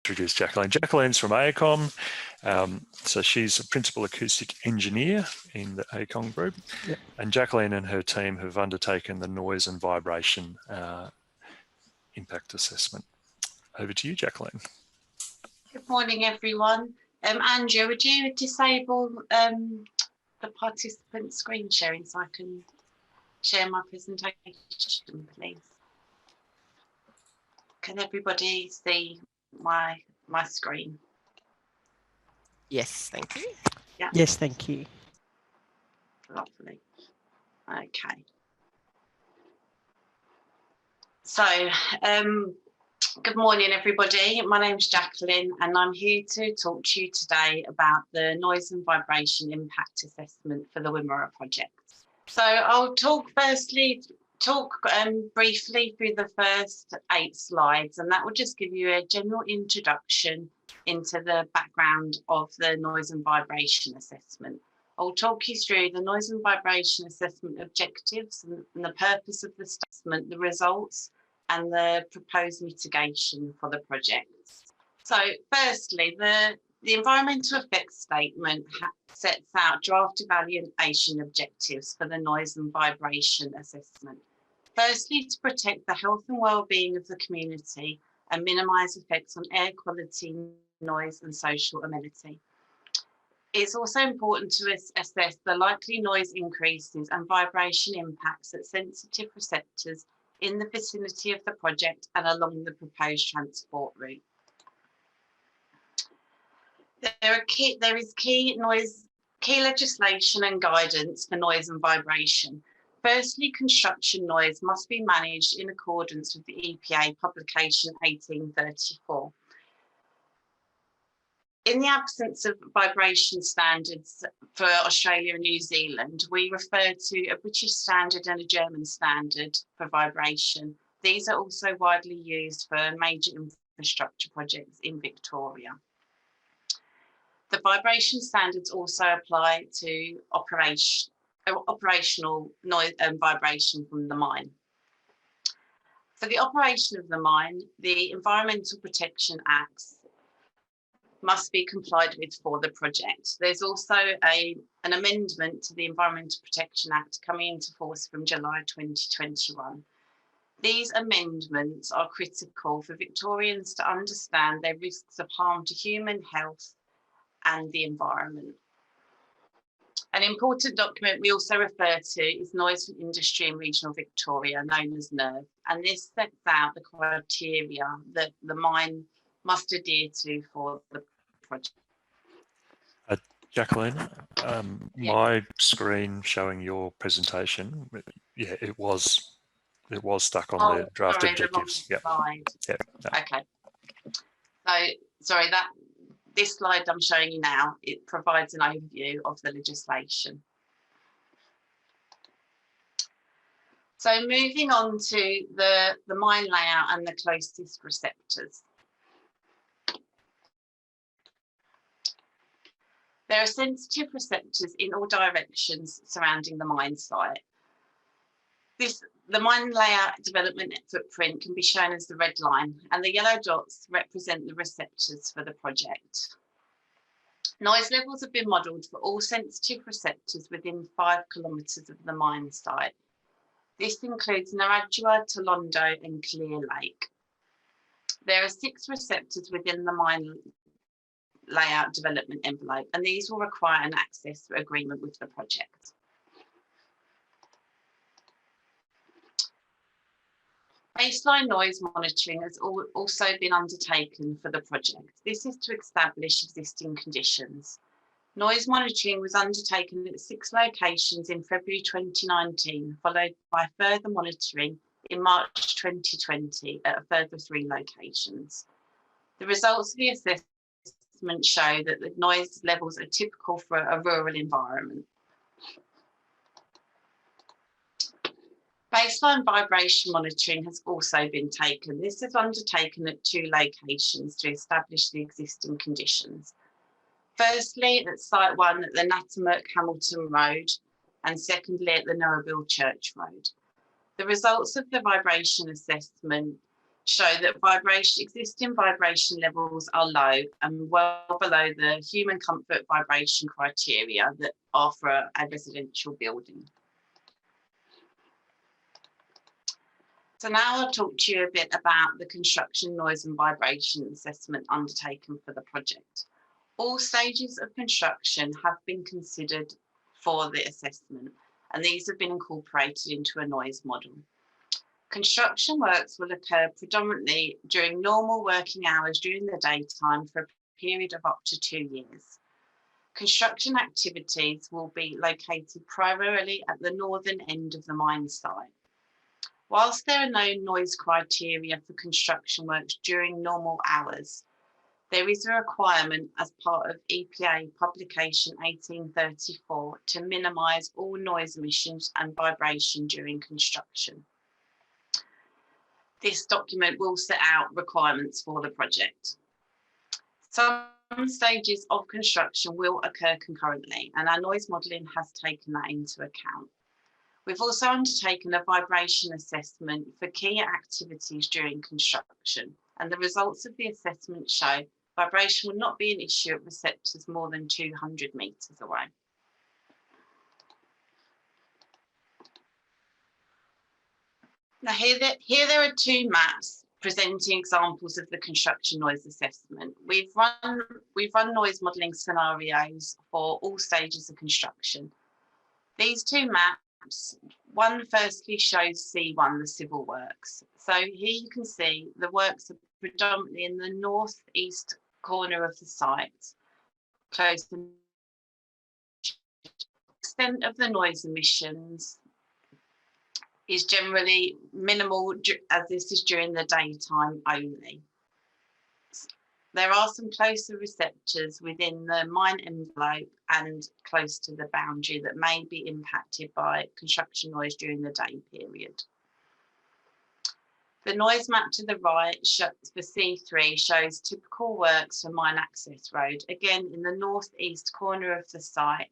introduce Jacqueline. Jacqueline's from AECOM, so she's a principal acoustic engineer in the AECOM group. Yep. And Jacqueline and her team have undertaken the noise and vibration impact assessment. Over to you, Jacqueline. Good morning, everyone. Andrew, would you disable the participant screen sharing so I can share my presentation, please? Can everybody see my screen? Yes, thank you. Yeah. Yes, thank you. Lovely. Okay. So, good morning, everybody. My name's Jacqueline, and I'm here to talk to you today about the noise and vibration impact assessment for the Wimmera project. So, I'll talk briefly through the first 8 slides, and that will just give you a general introduction into the background of the noise and vibration assessment. I'll talk you through the noise and vibration assessment objectives and the purpose of the assessment, the results, and the proposed mitigation for the project. So firstly, the environmental effects statement sets out draft evaluation objectives for the noise and vibration assessment. Firstly, to protect the health and well-being of the community and minimise effects on air quality, noise and social amenity. It's also important to assess the likely noise increases and vibration impacts at sensitive receptors in the vicinity of the project and along the proposed transport route. There is key legislation and guidance for noise and vibration. Firstly, construction noise must be managed in accordance with the EPA publication 1834. In the absence of vibration standards for Australia and New Zealand, we refer to a British standard and a German standard for vibration. These are also widely used for major infrastructure projects in Victoria. The vibration standards also apply to operational noise and vibration from the mine. For the operation of the mine, the Environmental Protection Acts must be complied with for the project. There's also an amendment to the Environmental Protection Act coming into force from July 2021. These amendments are critical for Victorians to understand their risks of harm to human health and the environment. An important document we also refer to is Noise from Industry in Regional Victoria, known as NERV, and this sets out the criteria that the mine must adhere to for the project. Jacqueline, my screen showing your presentation, yeah, it was stuck on the draft objectives. Yep. Yep. No. Okay. So sorry, this slide I'm showing you now, it provides an overview of the legislation. So moving on to the mine layout and the closest receptors. There are sensitive receptors in all directions surrounding the mine site. The mine layout development footprint can be shown as the red line, and the yellow dots represent the receptors for the project. Noise levels have been modelled for all sensitive receptors within 5 kilometres of the mine site. This includes Narrabri, Tolondo and Clear Lake. There are 6 receptors within the mine layout development envelope, and these will require an access agreement with the project. Baseline noise monitoring has also been undertaken for the project. This is to establish existing conditions. Noise monitoring was undertaken at 6 locations in February 2019, followed by further monitoring in March 2020 at a further 3 locations. The results of the assessment show that the noise levels are typical for a rural environment. Baseline vibration monitoring has also been taken. This is undertaken at 2 locations to establish the existing conditions. Firstly, at Site 1 at the Nattermark Hamilton Road, and secondly at the Narrabri Church Road. The results of the vibration assessment show that existing vibration levels are low and well below the human comfort vibration criteria that are for a residential building. So now I'll talk to you a bit about the construction noise and vibration assessment undertaken for the project. All stages of construction have been considered for the assessment, and these have been incorporated into a noise model. Construction works will occur predominantly during normal working hours during the daytime for a period of up to 2 years. Construction activities will be located primarily at the northern end of the mine site. Whilst there are no noise criteria for construction works during normal hours, there is a requirement as part of EPA Publication 1834 to minimise all noise emissions and vibration during construction. This document will set out requirements for the project. Some stages of construction will occur concurrently, and our noise modelling has taken that into account. We've also undertaken a vibration assessment for key activities during construction, and the results of the assessment show vibration will not be an issue at receptors more than 200 metres away. Now here there are two maps presenting examples of the construction noise assessment. We've run noise modelling scenarios for all stages of construction. These two maps, one firstly shows C1, the civil works. So here you can see the works are predominantly in the northeast corner of the site, close to the extent of the noise emissions is generally minimal, as this is during the daytime only. There are some closer receptors within the mine envelope and close to the boundary that may be impacted by construction noise during the day period. The noise map to the right for C3 shows typical works for mine access road, again in the northeast corner of the site,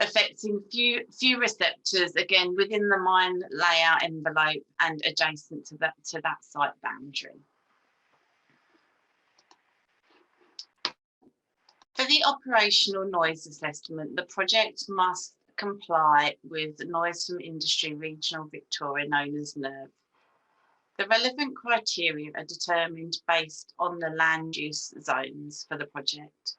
affecting few receptors, again within the mine layout envelope and adjacent to that site boundary. For the operational noise assessment, the project must comply with Noise from Industry Regional Victoria, known as NERV. The relevant criteria are determined based on the land use zones for the project.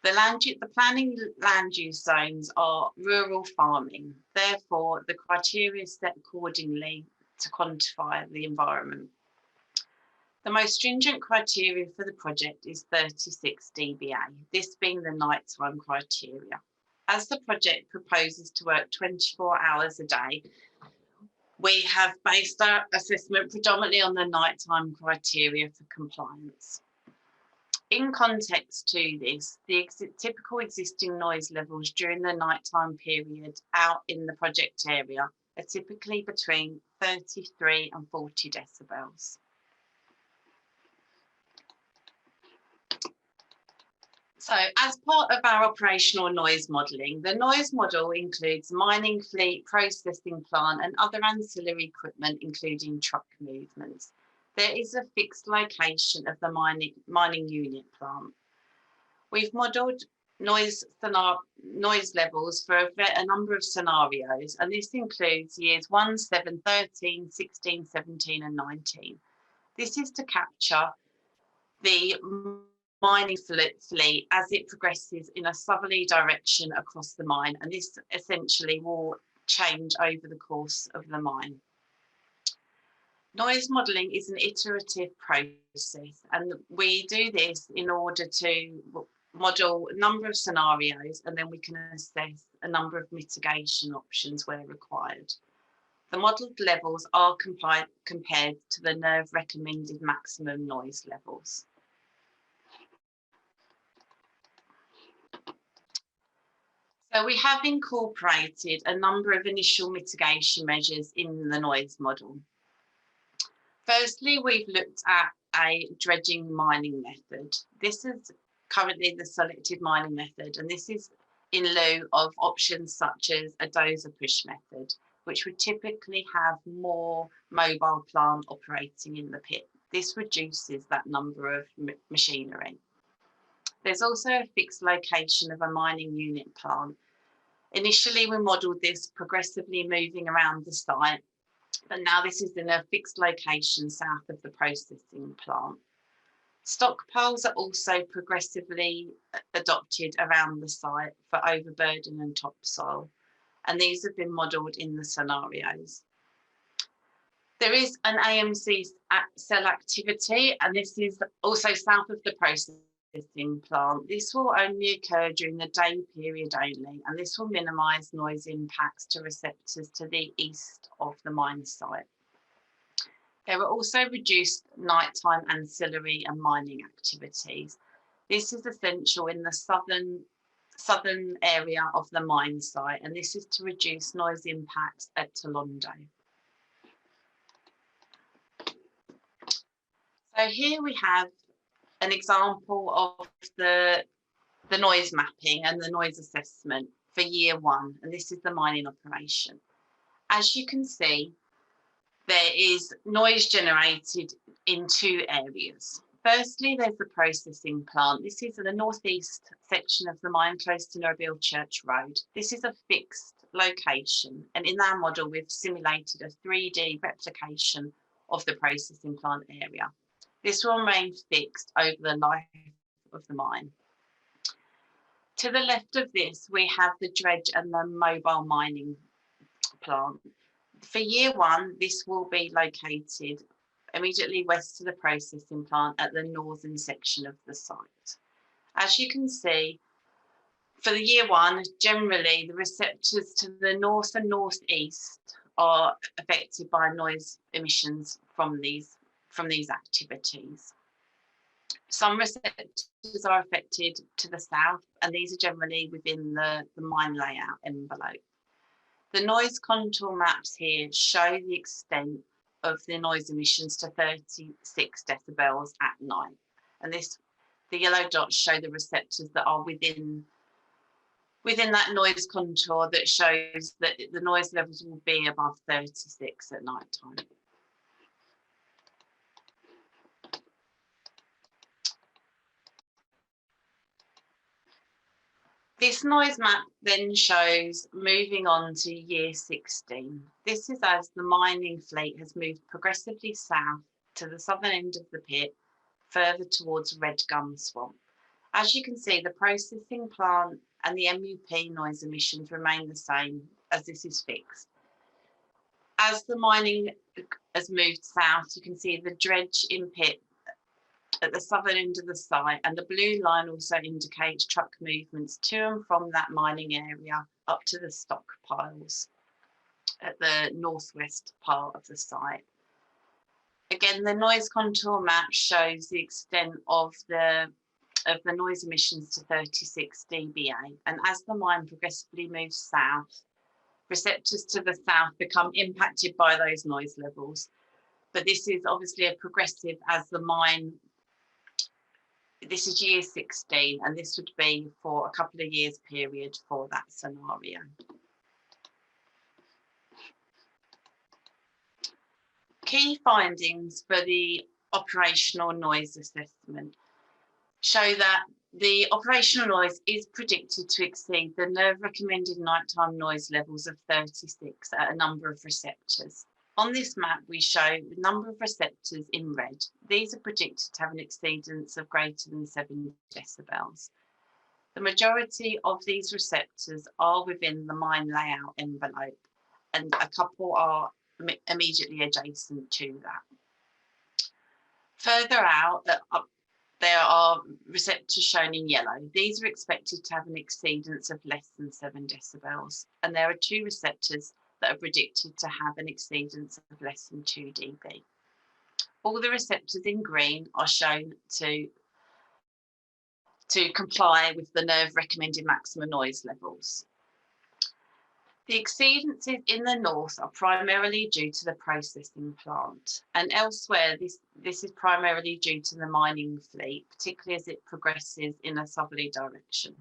The planning land use zones are rural farming. Therefore, the criteria is set accordingly to quantify the environment. The most stringent criteria for the project is 36 dBA, this being the nighttime criteria. As the project proposes to work 24 hours a day, we have based our assessment predominantly on the nighttime criteria for compliance. In context to this, the typical existing noise levels during the nighttime period out in the project area are typically between 33 and 40 decibels. So as part of our operational noise modelling, the noise model includes mining fleet, processing plant and other ancillary equipment, including truck movements. There is a fixed location of the mining unit plant. We've modelled noise levels for a number of scenarios, and this includes years 1, 7, 13, 16, 17 and 19. This is to capture the mining fleet as it progresses in a southerly direction across the mine, and this essentially will change over the course of the mine. Noise modelling is an iterative process, and we do this in order to model a number of scenarios, and then we can assess a number of mitigation options where required. The modelled levels are compared to the NERV recommended maximum noise levels. So we have incorporated a number of initial mitigation measures in the noise model. Firstly, we've looked at a dredging mining method. This is currently the selected mining method, and this is in lieu of options such as a dozer push method. which would typically have more mobile plant operating in the pit. This reduces that number of machinery. There's also a fixed location of a mining unit plant. Initially, we modelled this progressively moving around the site, but now this is in a fixed location south of the processing plant. Stockpiles are also progressively adopted around the site for overburden and topsoil, and these have been modelled in the scenarios. There is an AMC cell activity, and this is also south of the processing plant. This will only occur during the day period only, and this will minimise noise impacts to receptors to the east of the mine site. There are also reduced nighttime ancillary and mining activities. This is essential in the southern area of the mine site, and this is to reduce noise impacts at Tolondo. So here we have an example of the noise mapping and the noise assessment for year one, and this is the mining operation. As you can see, there is noise generated in two areas. Firstly, there's the processing plant. This is in the northeast section of the mine close to Norrbill Church Road. This is a fixed location, and in our model, we've simulated a 3D replication of the processing plant area. This will remain fixed over the life of the mine. To the left of this, we have the dredge and the mobile mining plant. For year one, this will be located immediately west of the processing plant at the northern section of the site. As you can see, for the year one, generally the receptors to the north and northeast are affected by noise emissions from these activities. Some receptors are affected to the south, and these are generally within the mine layout envelope. The noise contour maps here show the extent of the noise emissions to 36 decibels at night. And the yellow dots show the receptors that are within that noise contour that shows that the noise levels will be above 36 at night time. This noise map then shows moving on to year 16. This is as the mining fleet has moved progressively south to the southern end of the pit, further towards Red Gum Swamp. As you can see, the processing plant and the MUP noise emissions remain the same as this is fixed. As the mining has moved south, you can see the dredge in pit at the southern end of the site, and the blue line also indicates truck movements to and from that mining area up to the stockpiles at the northwest part of the site. Again, the noise contour map shows the extent of the noise emissions to 36 dBA, and as the mine progressively moves south, receptors to the south become impacted by those noise levels. But this is obviously a progressive as the mine. This is year 16, and this would be for a couple of years period for that scenario. Key findings for the operational noise assessment show that the operational noise is predicted to exceed the NERV recommended nighttime noise levels of 36 at a number of receptors. On this map, we show the number of receptors in red. These are predicted to have an exceedance of greater than 7 decibels. The majority of these receptors are within the mine layout envelope, and a couple are immediately adjacent to that. Further out, there are receptors shown in yellow. These are expected to have an exceedance of less than 7 decibels, and there are 2 receptors that are predicted to have an exceedance of less than 2 dB. All the receptors in green are shown to comply with the NERV recommended maximum noise levels. The exceedances in the north are primarily due to the processing plant, and elsewhere this is primarily due to the mining fleet, particularly as it progresses in a southerly direction.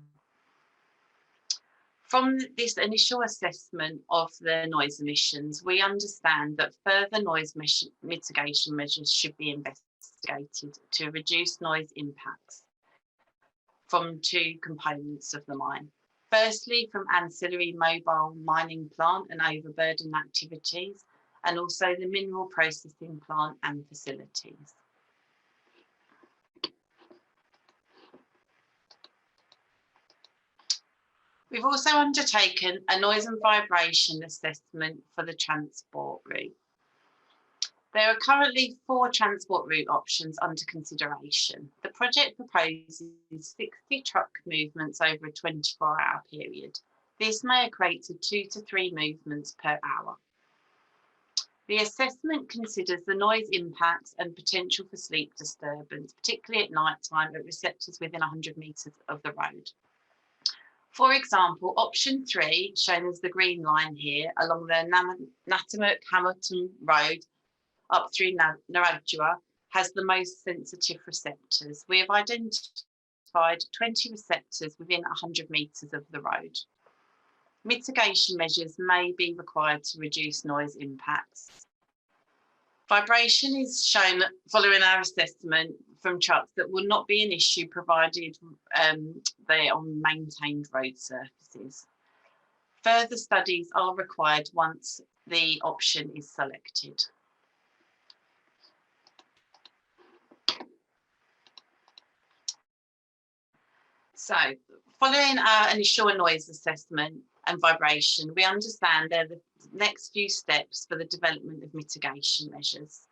From this initial assessment of the noise emissions, we understand that further noise mitigation measures should be investigated to reduce noise impacts from two components of the mine. Firstly, from ancillary mobile mining plant and overburden activities, and also the mineral processing plant and facilities. We've also undertaken a noise and vibration assessment for the transport route. There are currently 4 transport route options under consideration. The project proposes 60 truck movements over a 24-hour period. This may equate to 2 to 3 movements per hour. The assessment considers the noise impacts and potential for sleep disturbance, particularly at night time at receptors within 100 metres of the road. For example, option 3, shown as the green line here, along the Natimerk-Hamilton Road up through Narrabeen, has the most sensitive receptors. We have identified 20 receptors within 100 metres of the road. Mitigation measures may be required to reduce noise impacts. Vibration is shown following our assessment from trucks that will not be an issue provided they're on maintained road surfaces. Further studies are required once the option is selected. So, following our initial noise assessment and vibration, we understand they're the next few steps for the development of mitigation measures.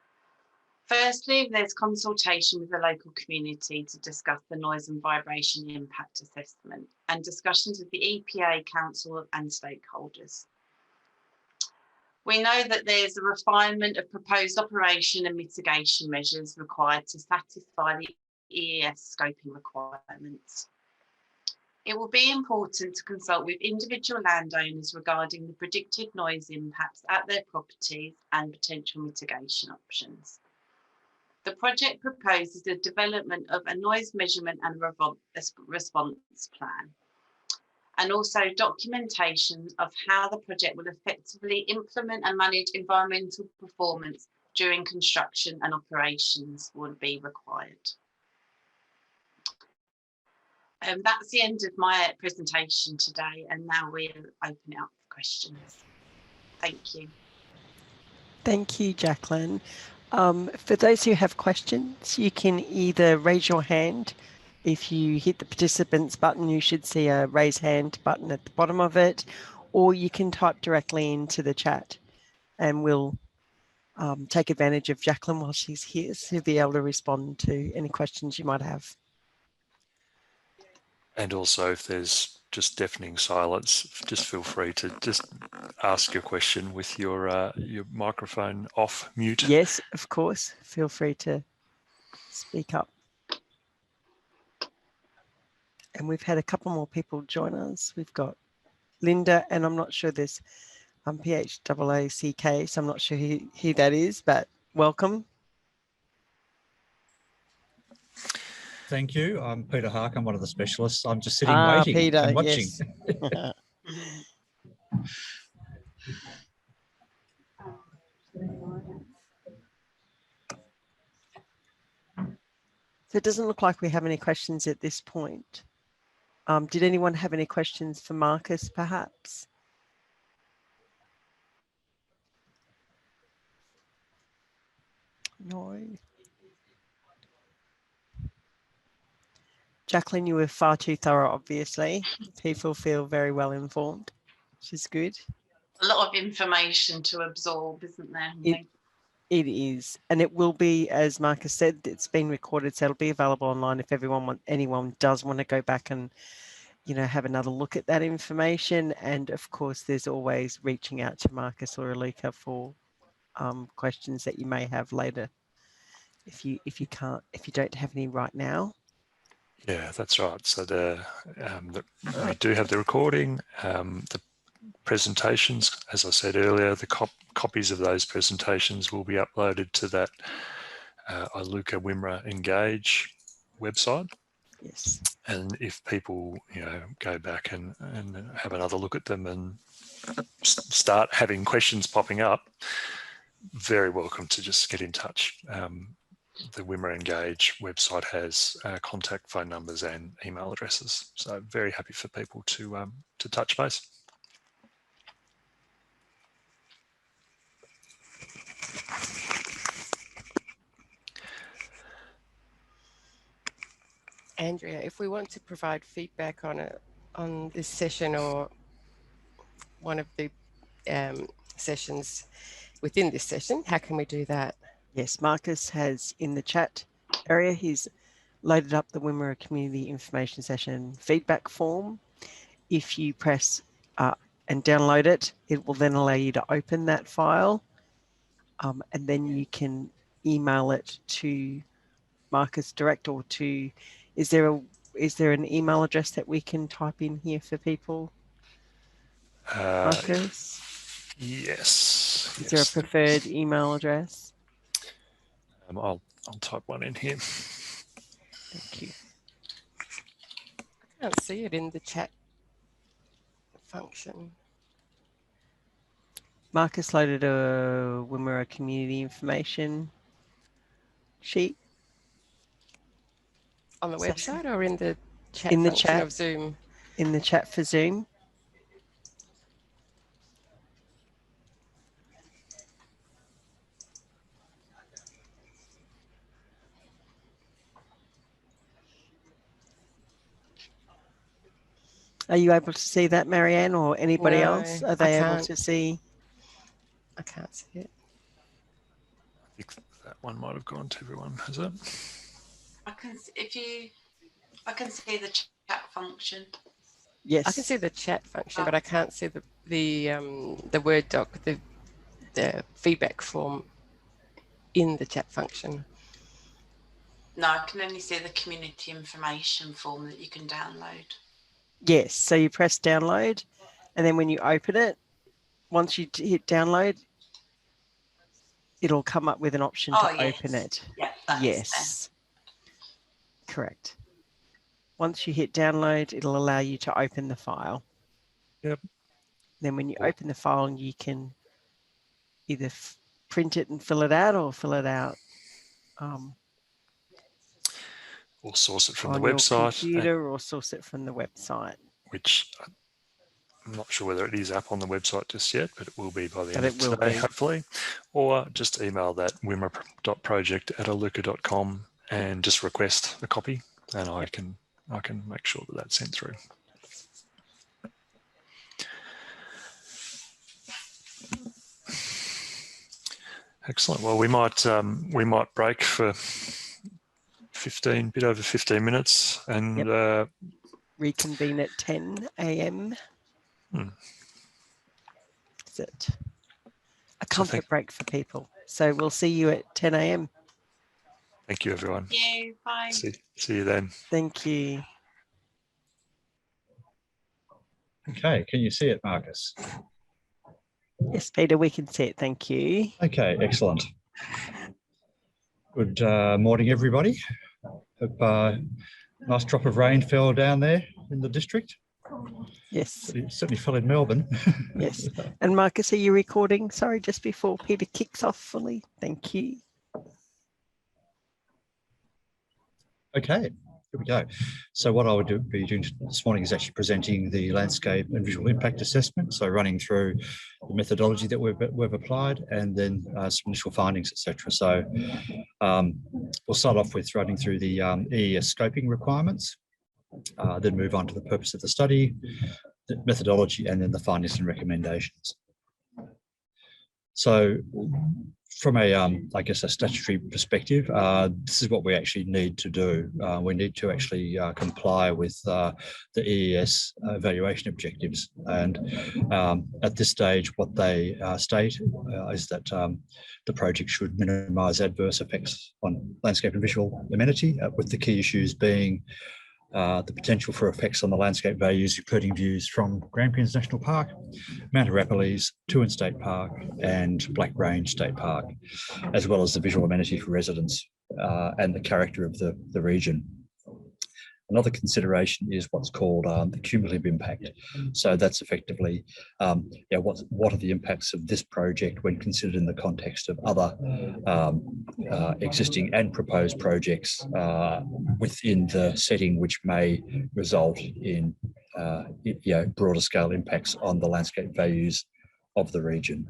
Firstly, there's consultation with the local community to discuss the noise and vibration impact assessment and discussions with the EPA, council and stakeholders. We know that there's a refinement of proposed operation and mitigation measures required to satisfy the EES scoping requirements. It will be important to consult with individual landowners regarding the predicted noise impacts at their properties and potential mitigation options. The project proposes the development of a noise measurement and response plan, and also documentation of how the project will effectively implement and manage environmental performance during construction and operations will be required. That's the end of my presentation today, and now we'll open it up for questions. Thank you. Thank you, Jacqueline. For those who have questions, you can either raise your hand. If you hit the participants button, you should see a raise hand button at the bottom of it, or you can type directly into the chat and we'll take advantage of Jacqueline while she's here to be able to respond to any questions you might have. And also, if there's just deafening silence, just feel free to just ask your question with your microphone off mute. Yes, of course. Feel free to speak up. And we've had a couple more people join us. We've got Linda, and I'm not sure there's PHAACK, so I'm not sure who that is, but welcome. Thank you. I'm Peter Hark. I'm one of the specialists. I'm just sitting waiting Peter, and watching. Yes. So it doesn't look like we have any questions at this point. Did anyone have any questions for Marcus, perhaps? No. Jacqueline, you were far too thorough, obviously. People feel very well informed, which is good. A lot of information to absorb, isn't there? It is, and it will be, as Marcus said, it's been recorded, so it'll be available online if anyone does want to go back and, you know, have another look at that information. And of course, there's always reaching out to Marcus or Alika for questions that you may have later, if you don't have any right now. Yeah, that's right. So we do have the recording, the presentations, as I said earlier, the copies of those presentations will be uploaded to that Iluka Wimmera Engage website. Yes. And if people, go back and have another look at them and start having questions popping up, very welcome to just get in touch. The Wimmera Engage website has contact phone numbers and email addresses. So very happy for people to touch base. Andrea, if we want to provide feedback on this session or one of the sessions within this session, how can we do that? Yes, Marcus has in the chat area, he's loaded up the Wimmera Community Information Session feedback form. If you press and download it, it will then allow you to open that file, and then you can email it to Marcus direct or to, is there an email address that we can type in here for people? Marcus? Yes. Is there a preferred email address? I'll type one in here. Thank you. I can't see it in the chat function. Marcus loaded a Wimmera Community Information sheet. On the website or in the chat in the function chat of Zoom? In the chat for Zoom. Are you able to see that, Marianne, or anybody No, else? Are they able to see? I can't see it. I think that one might have gone to everyone, has it? I can see the chat function. Yes, I can see the chat function, but I can't see the Word doc, the feedback form in the chat function. No, I can only see the community information form that you can download. Yes, so you press download, and then when you open it, once you hit download, it'll come up with an option to open it. Yeah, yes, correct. Once you hit download, it'll allow you to open the file. Yep. Then when you open the file, you can either print it and fill it out, or fill it out or source it from the on your website, computer, or source it from the website. Which I'm not sure whether it is up on the website just yet, but it will be by the end of will today, be. hopefully. Or just email that wimmera.project@aluka.com and just request a copy, and I can make sure that that's sent through. Excellent. Well, we might break for bit over 15 minutes and reconvene at 10 a.m. Is it a comfort break for people? So we'll see you at 10 a.m. Thank you, everyone. Thank you. Bye. See you then. Thank you. Okay, can you see it, Marcus? Yes, Peter, we can see it. Thank you. Okay, excellent. Good morning, everybody. Hope nice drop of rain fell down there in the district. Yes. It certainly fell in Melbourne. Yes. And Marcus, are you recording? Sorry, just before Peter kicks off fully. Thank you. Okay, here we go. So what I would be doing this morning is actually presenting the landscape and visual impact assessment. So running through the methodology that we've applied, and then some initial findings, etc. So we'll start off with running through the EES scoping requirements, then move on to the purpose of the study, the methodology, and then the findings and recommendations. So from a, I guess, a statutory perspective, this is what we actually need to do. We need to actually comply with the EES evaluation objectives. And at this stage, what they state is that the project should minimise adverse effects on landscape and visual amenity, with the key issues being the potential for effects on the landscape values, including views from Grampians National Park, Mount Arapiles, Tuin State Park, and Black Range State Park, as well as the visual amenity for residents and the character of the region. Another consideration is what's called the cumulative impact. So that's effectively, what are the impacts of this project when considered in the context of other existing and proposed projects within the setting, which may result in broader scale impacts on the landscape values of the region.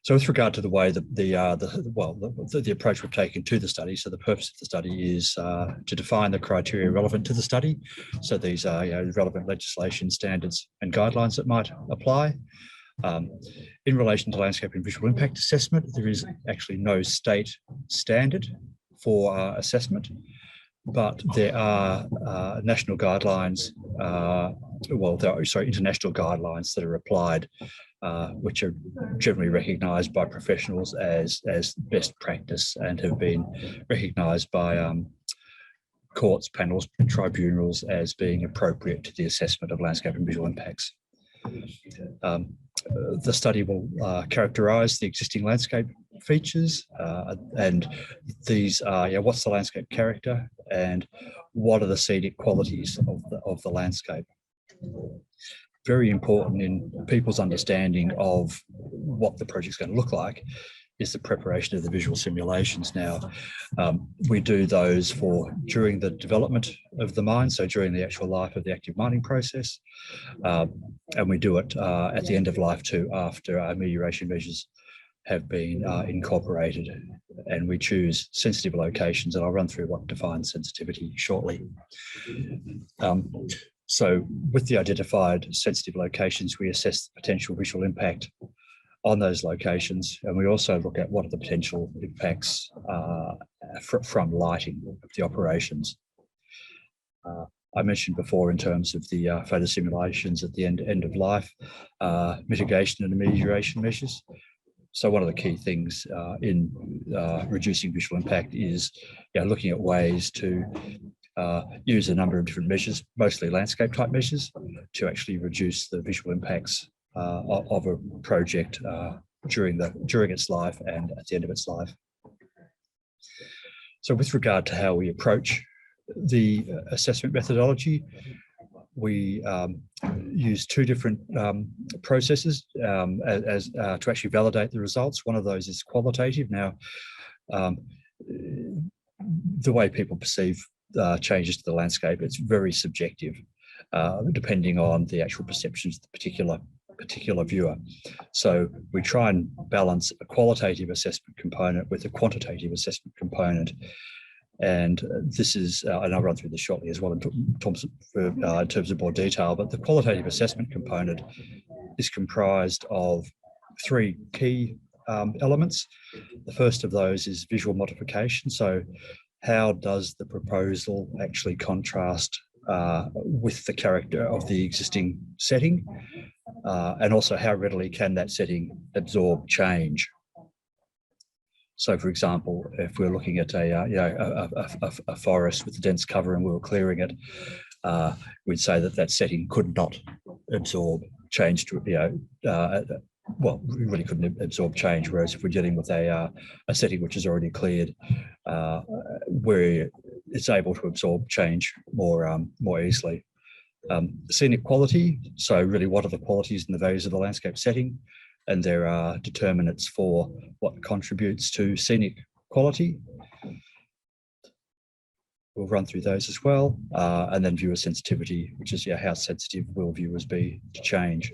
So with regard to the way the approach we've taken to the study, so the purpose of the study is to define the criteria relevant to the study. So these are relevant legislation, standards and guidelines that might apply. In relation to landscape and visual impact assessment, there is actually no state standard for assessment, but there are national guidelines, international guidelines that are applied, which are generally recognised by professionals as best practice and have been recognised by courts, panels, and tribunals as being appropriate to the assessment of landscape and visual impacts. The study will characterise the existing landscape features, and these are what's the landscape character and what are the scenic qualities of the landscape. Very important in people's understanding of what the project's going to look like is the preparation of the visual simulations. Now, we do those during the development of the mine, so during the actual life of the active mining process, and we do it at the end of life too, after our amelioration measures have been incorporated, and we choose sensitive locations, and I'll run through what defines sensitivity shortly. So with the identified sensitive locations, we assess the potential visual impact on those locations, and we also look at what are the potential impacts from lighting of the operations. I mentioned before in terms of the photo simulations at the end of life, mitigation and amelioration measures. So one of the key things in reducing visual impact is looking at ways to use a number of different measures, mostly landscape type measures, to actually reduce the visual impacts of a project during its life and at the end of its life. So with regard to how we approach the assessment methodology, we use two different processes to actually validate the results. One of those is qualitative. Now, the way people perceive changes to the landscape, it's very subjective, depending on the actual perceptions of the particular viewer. So we try and balance a qualitative assessment component with a quantitative assessment component. And this is, and I'll run through this shortly as well in terms of more detail, but the qualitative assessment component is comprised of three key elements. The first of those is visual modification. So how does the proposal actually contrast with the character of the existing setting? And also how readily can that setting absorb change? So, for example, if we're looking at a forest with a dense cover and we were clearing it, we'd say that setting could not absorb change to, well, we really couldn't absorb change. Whereas if we're dealing with a setting which is already cleared, where it's able to absorb change more easily. Scenic quality, so really what are the qualities and the values of the landscape setting? And there are determinants for what contributes to scenic quality. We'll run through those as well. And then viewer sensitivity, which is how sensitive will viewers be to change.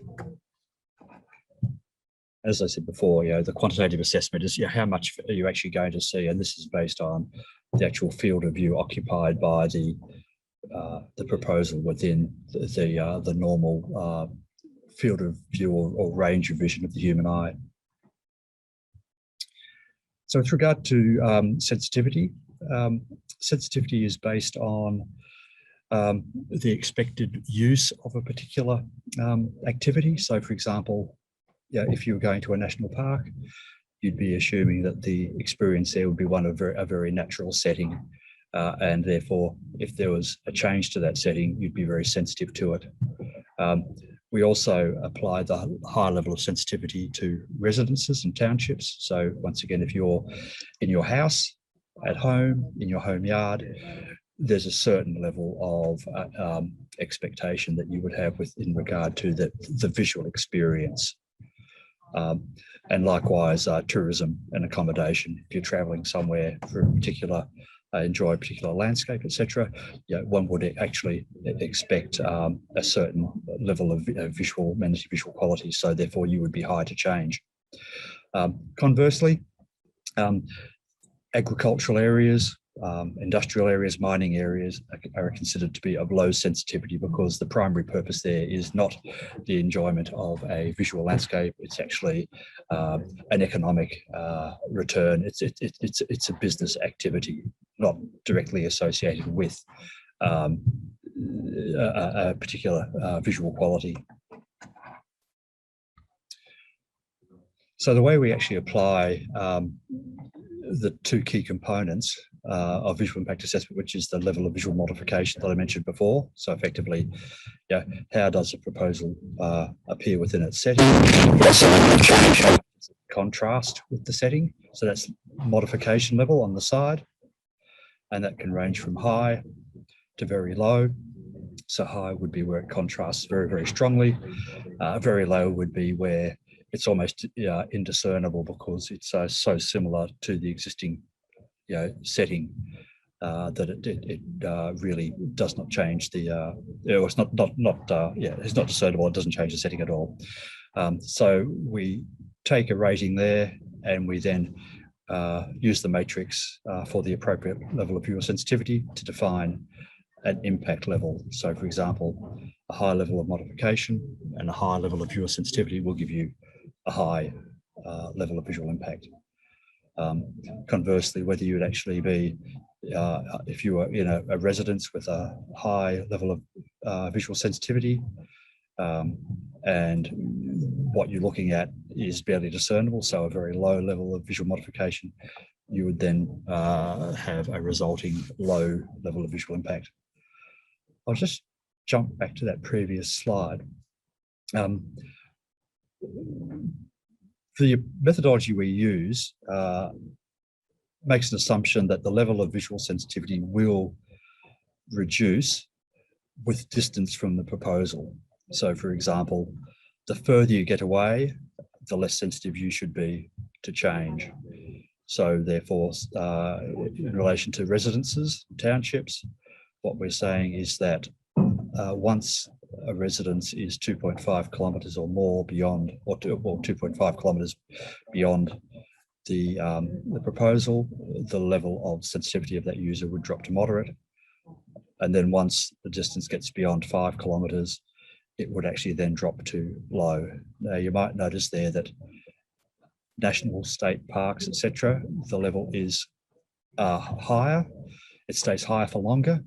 As I said before, the quantitative assessment is how much are you actually going to see, and this is based on the actual field of view occupied by the proposal within the normal field of view or range of vision of the human eye. So with regard to sensitivity, sensitivity is based on the expected use of a particular activity. So for example, if you were going to a national park, you'd be assuming that the experience there would be one of a very natural setting. And therefore, if there was a change to that setting, you'd be very sensitive to it. We also apply the high level of sensitivity to residences and townships. So once again, if you're in your house at home, in your home yard, there's a certain level of expectation that you would have in regard to the visual experience. And likewise, tourism and accommodation. If you're traveling somewhere for a particular, enjoy a particular landscape, etc., one would actually expect a certain level of visual amenity, visual quality. So therefore, you would be high to change. Conversely, agricultural areas, industrial areas, mining areas are considered to be of low sensitivity because the primary purpose there is not the enjoyment of a visual landscape. It's actually an economic return. It's a business activity, not directly associated with a particular visual quality. So the way we actually apply the two key components of visual impact assessment, which is the level of visual modification that I mentioned before. So effectively, how does a proposal appear within its setting? Contrast with the setting. So that's modification level on the side. And that can range from high to very low. So high would be where it contrasts very, very strongly. Very low would be where it's almost indiscernible because it's so similar to the existing setting that it really does not change the it's it's not discernible. It doesn't change the setting at all. So we take a rating there and we then use the matrix for the appropriate level of viewer sensitivity to define an impact level. So for example, a high level of modification and a high level of viewer sensitivity will give you a high level of visual impact. Conversely, whether you would actually be, if you were in a residence with a high level of visual sensitivity, and what you're looking at is barely discernible, so a very low level of visual modification, you would then have a resulting low level of visual impact. I'll just jump back to that previous slide. The methodology we use makes an assumption that the level of visual sensitivity will reduce with distance from the proposal. So for example, the further you get away, the less sensitive you should be to change. So therefore, in relation to residences, townships, what we're saying is that once a residence is 2.5 kilometres or more beyond, or 2.5 kilometres beyond the proposal, the level of sensitivity of that user would drop to moderate. And then once the distance gets beyond 5 kilometres, it would actually then drop to low. Now you might notice there that national, state parks, etc., the level is higher. It stays higher for longer.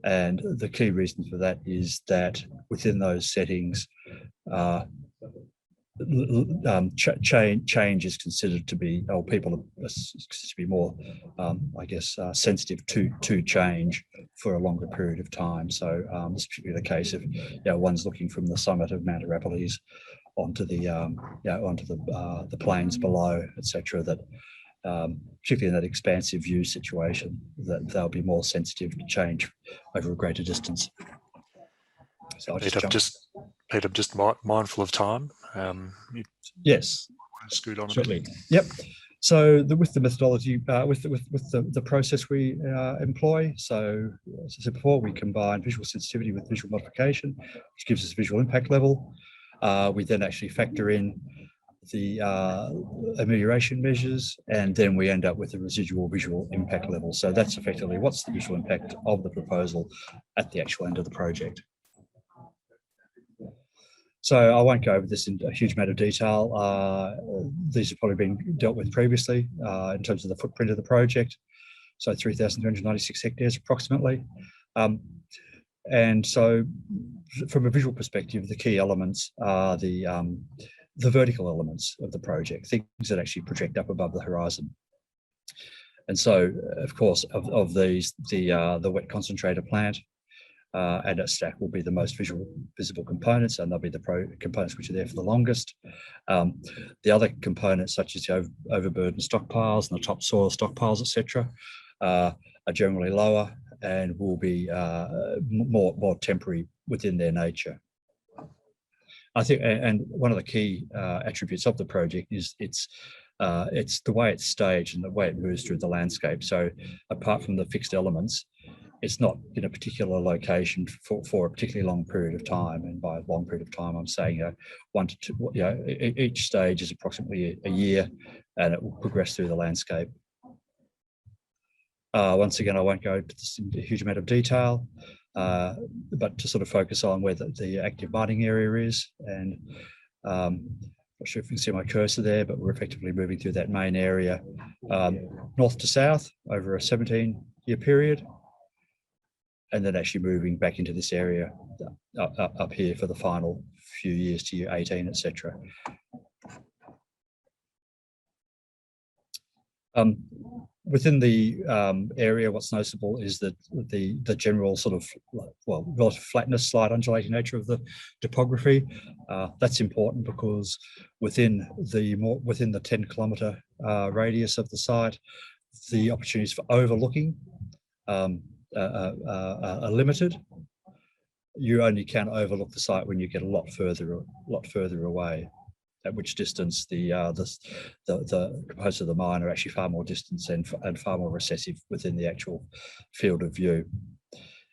And the key reason for that is that within those settings, change is considered to be, people are considered to be more, sensitive to change for a longer period of time. So this should be the case if one's looking from the summit of Mount Arapiles onto the plains below, etc. That particularly in that expansive view situation, that they'll be more sensitive to change over a greater distance. So Pete, I'm just mindful of time. Yes, scoot on certainly. a bit. Yep. So with the methodology, with the process we employ, so as I said before, we combine visual sensitivity with visual modification, which gives us a visual impact level. We then actually factor in the amelioration measures, and then we end up with a residual visual impact level. So that's effectively what's the visual impact of the proposal at the actual end of the project. So I won't go over this in a huge amount of detail. These have probably been dealt with previously in terms of the footprint of the project. So 3,396 hectares approximately. And so from a visual perspective, the key elements are the vertical elements of the project, things that actually project up above the horizon. And so, of course, of these, the wet concentrator plant, and at stack will be the most visible components, and they'll be the components which are there for the longest. The other components, such as the overburden stockpiles and the topsoil stockpiles, etc., are generally lower and will be more temporary within their nature. I think, and one of the key attributes of the project is it's the way it's staged and the way it moves through the landscape. So apart from the fixed elements, it's not in a particular location for a particularly long period of time. And by a long period of time, I'm saying 1 to 2, each stage is approximately a year, and it will progress through the landscape. Once again, I won't go into this in a huge amount of detail, but to sort of focus on where the active mining area is. And not sure if you can see my cursor there, but we're effectively moving through that main area north to south over a 17-year period, and then actually moving back into this area up here for the final few years to year 18, etc. Within the area, what's noticeable is that the general sort of, well, relative flatness, slight undulating nature of the topography. That's important because within the 10-kilometre radius of the site, the opportunities for overlooking are limited. You only can overlook the site when you get a lot further away, at which distance the components of the mine are actually far more distant and far more recessive within the actual field of view.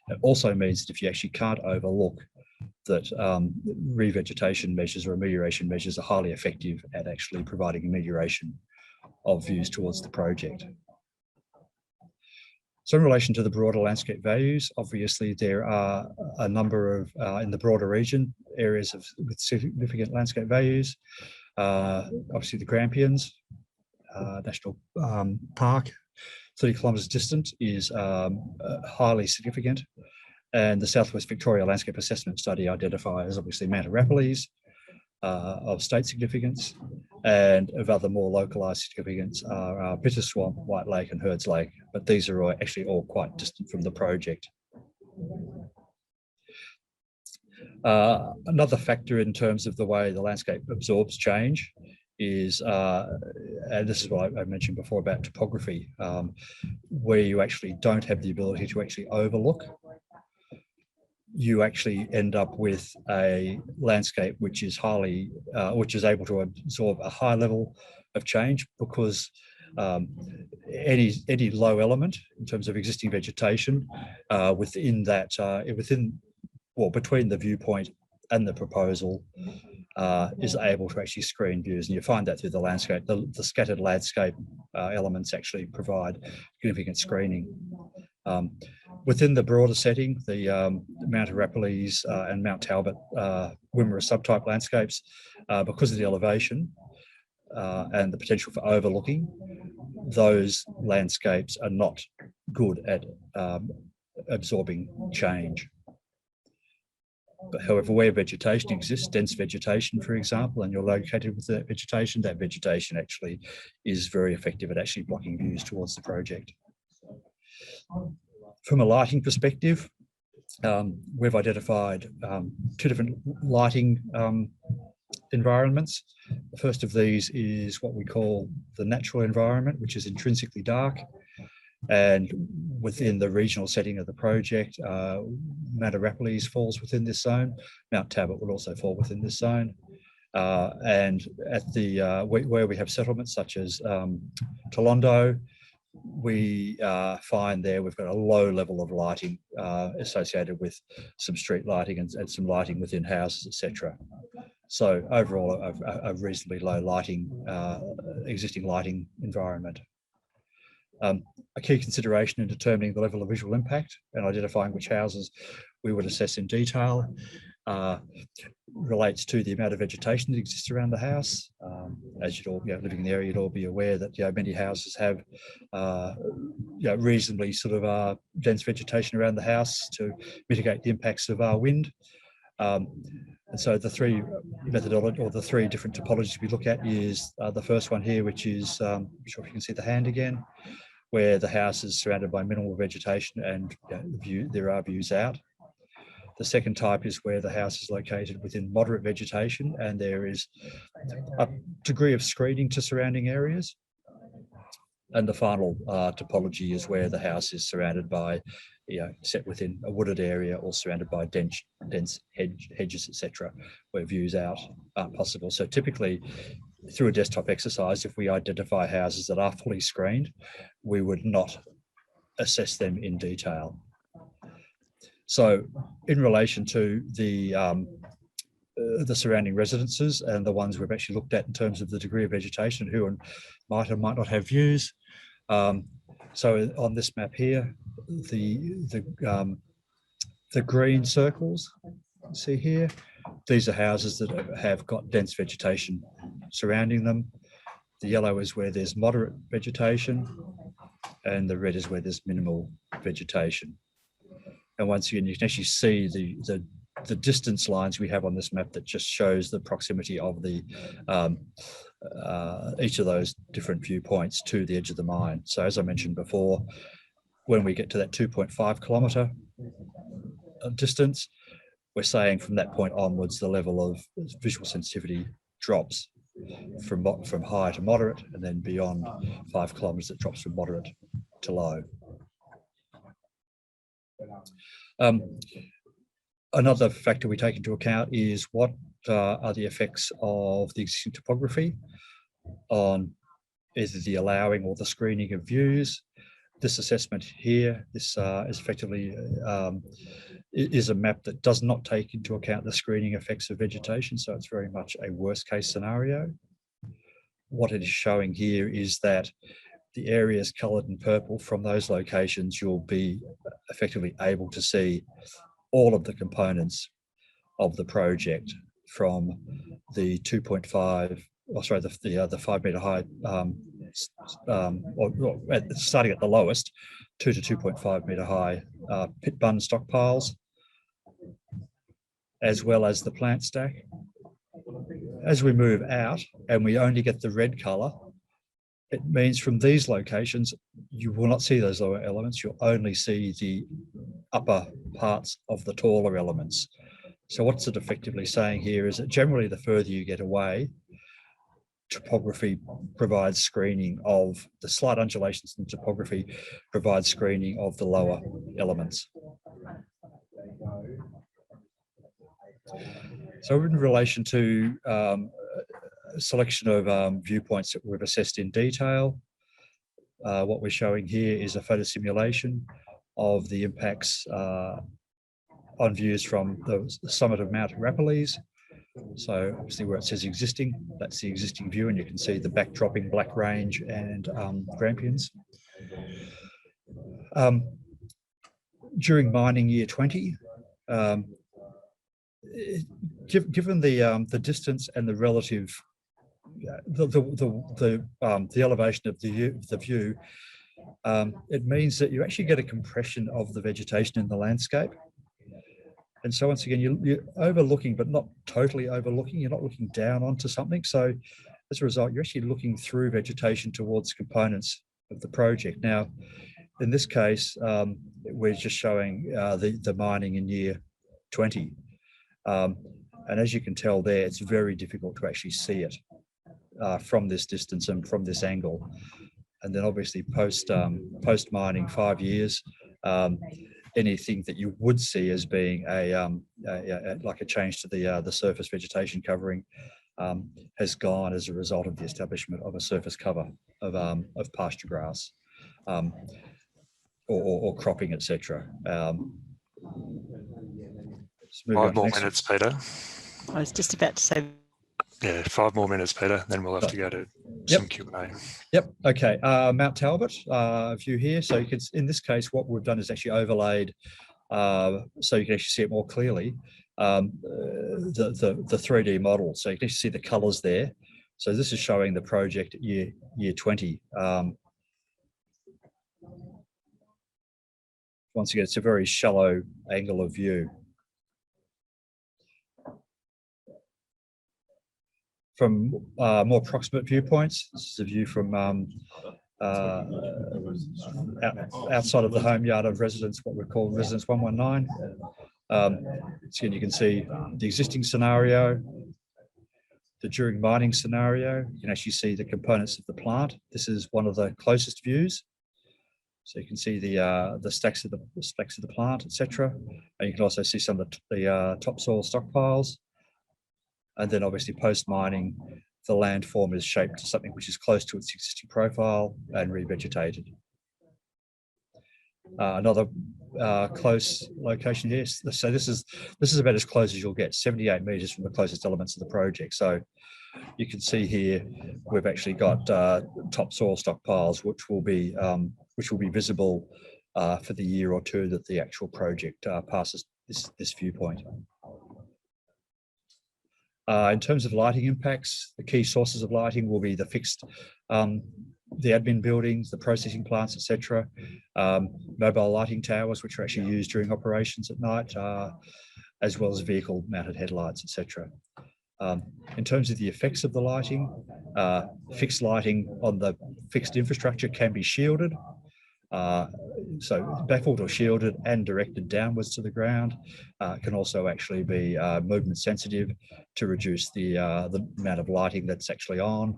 It also means that if you actually can't overlook, that revegetation measures or amelioration measures are highly effective at actually providing amelioration of views towards the project. So in relation to the broader landscape values, obviously there are a number of, in the broader region, areas with significant landscape values. Obviously the Grampians National Park, 30 kilometres distant, is highly significant. And the Southwest Victoria Landscape Assessment Study identifies obviously Mount Arapiles of state significance, and of other more localised significance are Bitter Swamp, White Lake and Herds Lake, but these are actually all quite distant from the project. Another factor in terms of the way the landscape absorbs change is, and this is what I mentioned before about topography, where you actually don't have the ability to actually overlook, you actually end up with a landscape which is able to absorb a high level of change, because any low element in terms of existing vegetation between the viewpoint and the proposal is able to actually screen views, and you find that through the landscape. The scattered landscape elements actually provide significant screening. Within the broader setting, the Mount Arapiles and Mount Talbot Wimmera subtype landscapes, because of the elevation and the potential for overlooking, those landscapes are not good at absorbing change. But however, where vegetation exists, dense vegetation, for example, and you're located with that vegetation actually is very effective at actually blocking views towards the project. From a lighting perspective, we've identified 2 different lighting environments. The first of these is what we call the natural environment, which is intrinsically dark. And within the regional setting of the project, Mount Arapiles falls within this zone. Mount Talbot will also fall within this zone. And at the where we have settlements such as Tolondo, we find there we've got a low level of lighting associated with some street lighting and some lighting within houses, etc. So overall, a reasonably low lighting, existing lighting environment. A key consideration in determining the level of visual impact and identifying which houses we would assess in detail relates to the amount of vegetation that exists around the house. As you'd all, living in the area, you'd all be aware that many houses have reasonably sort of dense vegetation around the house to mitigate the impacts of wind. And so the 3 methodology, or the 3 different topologies we look at, is the first one here, which is, I'm sure if you can see the hand again, where the house is surrounded by minimal vegetation and there are views out. The second type is where the house is located within moderate vegetation and there is a degree of screening to surrounding areas. And the final topology is where the house is surrounded by, set within a wooded area or surrounded by dense hedges, etc., where views out aren't possible. So typically, through a desktop exercise, if we identify houses that are fully screened, we would not assess them in detail. So in relation to the surrounding residences and the ones we've actually looked at in terms of the degree of vegetation, who might or might not have views. So on this map here, the green circles, see here, these are houses that have got dense vegetation surrounding them. The yellow is where there's moderate vegetation, and the red is where there's minimal vegetation. And once again, you can actually see the distance lines we have on this map that just shows the proximity of the each of those different viewpoints to the edge of the mine. So as I mentioned before, when we get to that 2.5 kilometre distance, we're saying from that point onwards, the level of visual sensitivity drops from high to moderate, and then beyond 5 kilometres, it drops from moderate to low. Another factor we take into account is what are the effects of the existing topography on either the allowing or the screening of views. This assessment here, this is effectively is a map that does not take into account the screening effects of vegetation, so it's very much a worst case scenario. What it is showing here is that the areas coloured in purple, from those locations, you'll be effectively able to see all of the components of the project, from the 2.5, or sorry, the 5 metre high, starting at the lowest, 2 to 2.5 metre high pit bun stockpiles, as well as the plant stack. As we move out and we only get the red colour, it means from these locations, you will not see those lower elements. You'll only see the upper parts of the taller elements. So what's it effectively saying here is that generally the further you get away, topography provides screening of the slight undulations in topography, provides screening of the lower elements. So in relation to selection of viewpoints that we've assessed in detail, what we're showing here is a photo simulation of the impacts on views from the summit of Mount Arapiles. So obviously where it says existing, that's the existing view, and you can see the backdropping Black Range and Grampians. During mining year 20, given the distance and the relative the elevation of the view, it means that you actually get a compression of the vegetation in the landscape. And so once again, you're overlooking, but not totally overlooking. You're not looking down onto something. So as a result, you're actually looking through vegetation towards components of the project. Now, in this case, we're just showing the mining in year 20. And as you can tell there, it's very difficult to actually see it from this distance and from this angle. And then obviously post mining 5 years, anything that you would see as being like a change to the surface vegetation covering has gone as a result of the establishment of a surface cover of pasture grass or cropping, etc. 5 more minutes, Peter. I was just about to say. Yeah, 5 more minutes, Peter. Then we'll have to go to some Q&A. Yep. Okay. Mount Talbot view here. So you can, in this case, what we've done is actually overlaid, so you can actually see it more clearly, the 3D model. So you can actually see the colours there. So this is showing the project at year 20. Once again, it's a very shallow angle of view. From more proximate viewpoints, this is a view from outside of the home yard of residence, what we call residence 119. So you can see the existing scenario, the during mining scenario. You can actually see the components of the plant. This is one of the closest views. So you can see the stacks of the plant, etc. And you can also see some of the topsoil stockpiles. And then obviously post mining, the landform is shaped to something which is close to its existing profile and revegetated. Another close location here. So this is about as close as you'll get, 78 meters from the closest elements of the project. So you can see here we've actually got topsoil stockpiles, which will be visible for the year or two that the actual project passes this viewpoint. In terms of lighting impacts, the key sources of lighting will be the fixed, the admin buildings, the processing plants, etc. Mobile lighting towers, which are actually used during operations at night, as well as vehicle mounted headlights, etc. In terms of the effects of the lighting, fixed lighting on the fixed infrastructure can be shielded. So baffled or shielded and directed downwards to the ground. Can also actually be movement sensitive to reduce the amount of lighting that's actually on.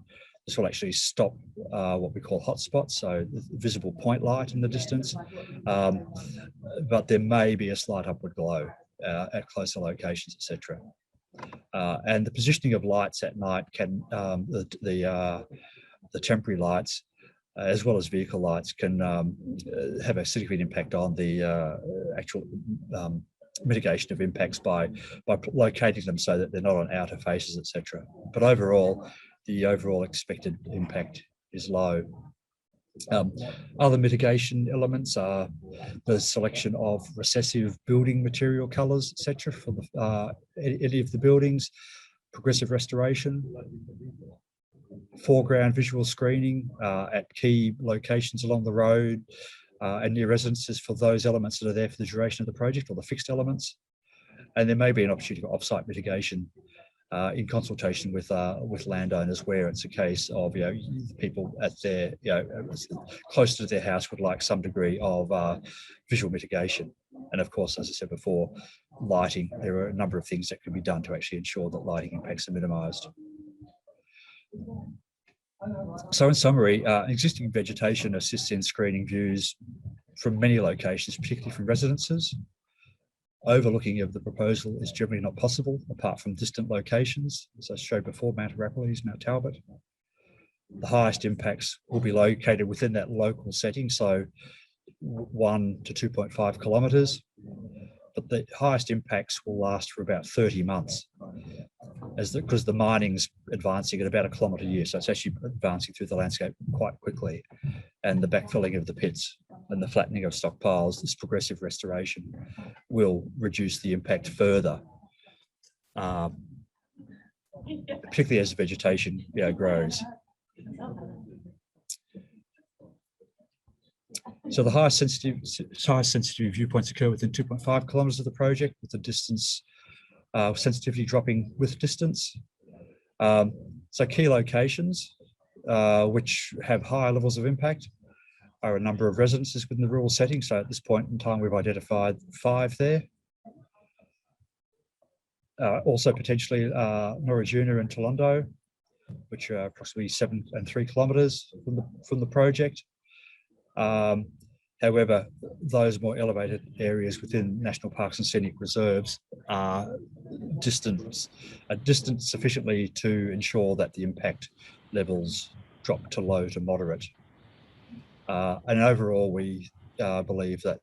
This will actually stop what we call hotspots, so visible point light in the distance. But there may be a slight upward glow at closer locations, etc. And the positioning of lights at night can, the temporary lights, as well as vehicle lights, can have a significant impact on the actual mitigation of impacts by locating them so that they're not on outer faces, etc. But overall, the overall expected impact is low. Other mitigation elements are the selection of recessive building material colours, etc. for any of the buildings, progressive restoration, foreground visual screening at key locations along the road and near residences for those elements that are there for the duration of the project, or the fixed elements. And there may be an opportunity for off-site mitigation in consultation with landowners, where it's a case of, people at their, close to their house would like some degree of visual mitigation. And of course, as I said before, lighting, there are a number of things that can be done to actually ensure that lighting impacts are minimised. So in summary, existing vegetation assists in screening views from many locations, particularly from residences. Overlooking of the proposal is generally not possible apart from distant locations, as I showed before, Mount Arapiles, Mount Talbot. The highest impacts will be located within that local setting, so 1 to 2.5 kilometres, but the highest impacts will last for about 30 months, because the mining's advancing at about 1 kilometre a year, so it's actually advancing through the landscape quite quickly. And the backfilling of the pits and the flattening of stockpiles, this progressive restoration, will reduce the impact further, particularly as the vegetation grows. So the highest sensitivity viewpoints occur within 2.5 kilometres of the project, with the distance sensitivity dropping with distance. So key locations which have higher levels of impact are a number of residences within the rural setting. So at this point in time, we've identified 5 there. Also potentially Norajuna and Tolondo, which are approximately 7 and 3 kilometres from the project. However, those more elevated areas within national parks and scenic reserves are distant sufficiently to ensure that the impact levels drop to low to moderate. And overall, we believe that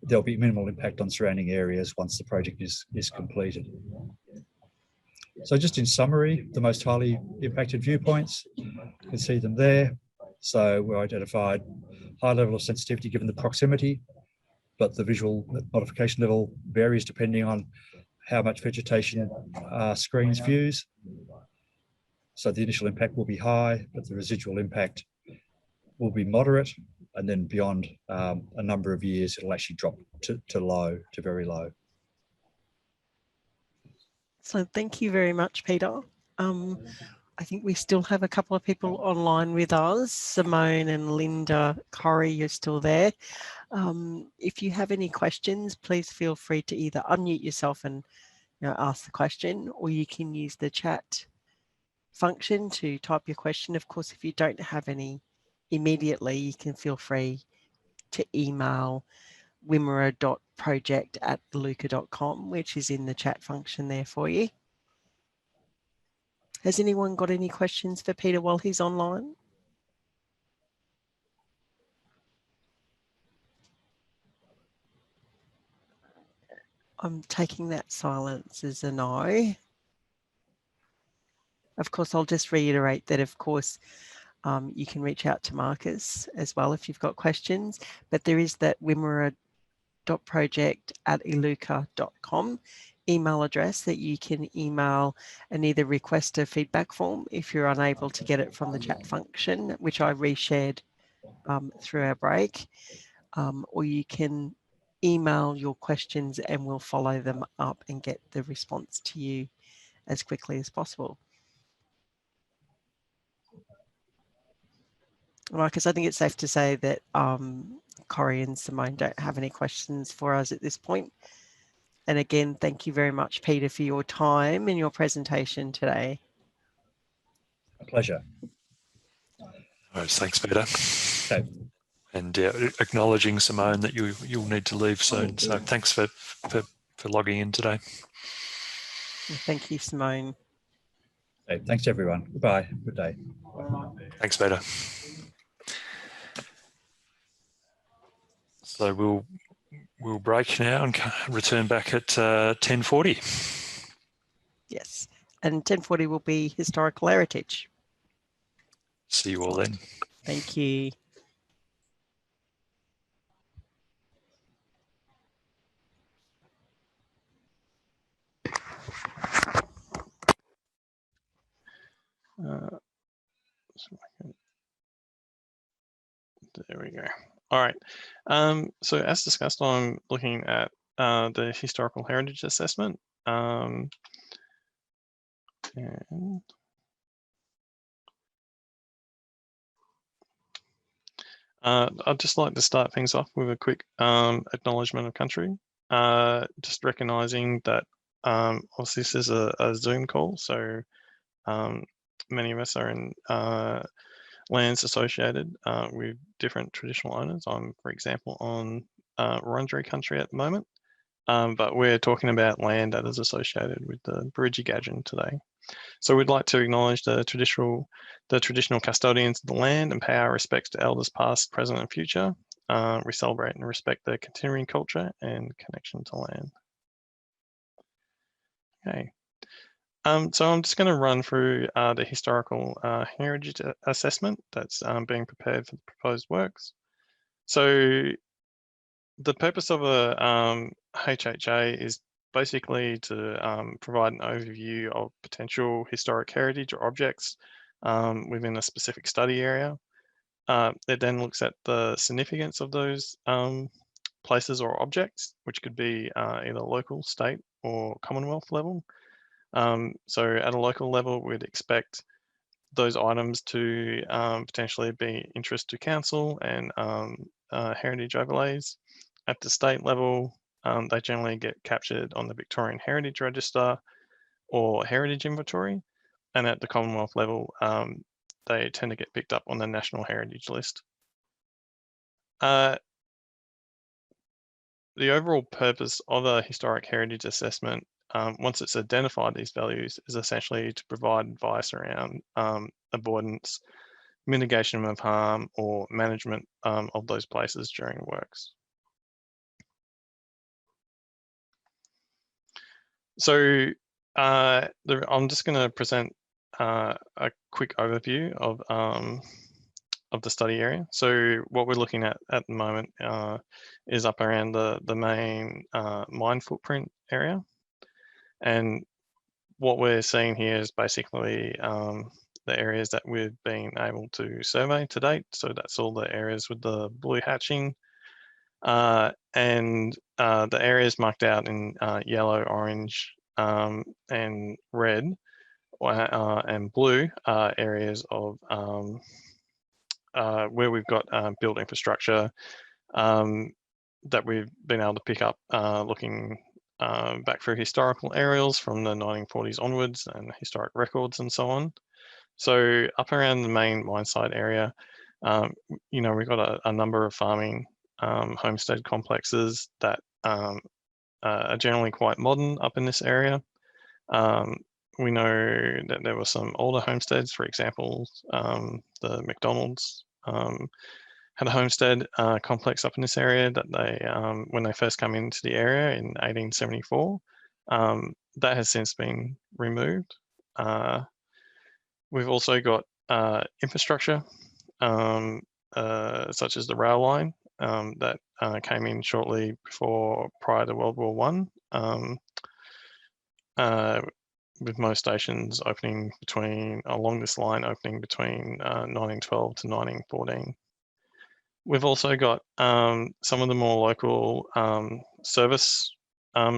there'll be minimal impact on surrounding areas once the project is completed. So just in summary, the most highly impacted viewpoints, you can see them there. So we identified high level of sensitivity given the proximity, but the visual modification level varies depending on how much vegetation screens views. So the initial impact will be high, but the residual impact will be moderate, and then beyond a number of years, it'll actually drop to low, to very low. So thank you very much, Peter. I think we still have a couple of people online with us. Simone and Linda Corrie, you're still there. If you have any questions, please feel free to either unmute yourself and ask the question, or you can use the chat function to type your question. Of course, if you don't have any immediately, you can feel free to email wimmera.project@iluka.com, which is in the chat function there for you. Has anyone got any questions for Peter while he's online? I'm taking that silence as a no. Of course, I'll just reiterate that, of course, you can reach out to Marcus as well if you've got questions, but there is that wimmera.project@iluka.com email address that you can email and either request a feedback form if you're unable to get it from the chat function, which I reshared through our break, or you can email your questions and we'll follow them up and get the response to you as quickly as possible. Marcus, I think it's safe to say that Corrie and Simone don't have any questions for us at this point. And again, thank you very much, Peter, for your time and your presentation today. A pleasure. All right, thanks, Peter. Okay. And acknowledging, Simone, that you'll need to leave soon. So thanks for logging in today. Thank you, Simone. Okay, thanks, everyone. Goodbye. Good day. Thanks, Peter. So we'll break now and return back at 10:40. Yes, and 10:40 will be historical heritage. See you all then. Thank you. There we go. All right. So as discussed, I'm looking at the historical heritage assessment. And I'd just like to start things off with a quick acknowledgement of country. Just recognizing that obviously this is a Zoom call, so many of us are in lands associated with different traditional owners. I'm, for example, on Wurundjeri country at the moment, but we're talking about land that is associated with the Burridji today. So we'd like to acknowledge the traditional custodians of the land and pay our respects to elders past, present and future. We celebrate and respect their continuing culture and connection to land. Okay. So I'm just going to run through the historical heritage assessment that's being prepared for the proposed works. So the purpose of a HHA is basically to provide an overview of potential historic heritage or objects within a specific study area. It then looks at the significance of those places or objects, which could be either local, state or Commonwealth level. So at a local level, we'd expect those items to potentially be interest to council and heritage overlays. At the state level, they generally get captured on the Victorian Heritage Register or Heritage Inventory. And at the Commonwealth level, they tend to get picked up on the National Heritage List. The overall purpose of a historic heritage assessment, once it's identified these values, is essentially to provide advice around avoidance, mitigation of harm, or management of those places during works. So I'm just going to present a quick overview of the study area. So what we're looking at the moment is up around the main mine footprint area. And what we're seeing here is basically the areas that we've been able to survey to date. So that's all the areas with the blue hatching. And the areas marked out in yellow, orange, and red and blue are areas of where we've got built infrastructure that we've been able to pick up looking back through historical aerials from the 1940s onwards and historic records and so on. So up around the main mine site area, you know, we've got a number of farming homestead complexes that are generally quite modern up in this area. We know that there were some older homesteads, for example, the McDonald's had a homestead complex up in this area that they, when they first came into the area in 1874, that has since been removed. We've also got infrastructure, such as the rail line that came in shortly prior to World War One, with most stations opening along this line opening between 1912 to 1914. We've also got some of the more local service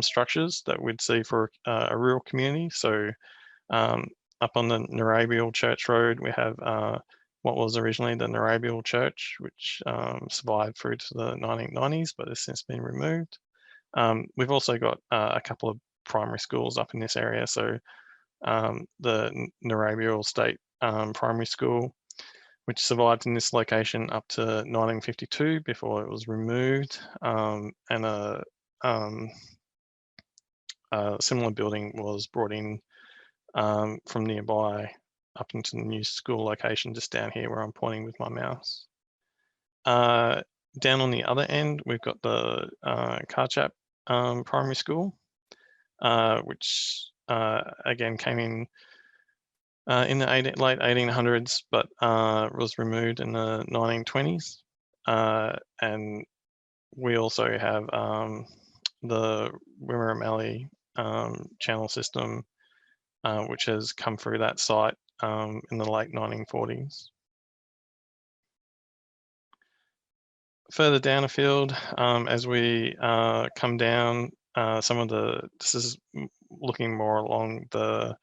structures that we'd see for a rural community. So up on the Narabial Church Road, we have what was originally the Narabial Church, which survived through to the 1990s, but has since been removed. We've also got a couple of primary schools up in this area. So the Narabial State Primary School, which survived in this location up to 1952 before it was removed, and a similar building was brought in from nearby up into the new school location just down here where I'm pointing with my mouse. Down on the other end, we've got the Karchap Primary School, which again came in the late 1800s, but was removed in the 1920s. And we also have the Wimmera channel system, which has come through that site in the late 1940s. Further down afield, as we come down, this is looking more along the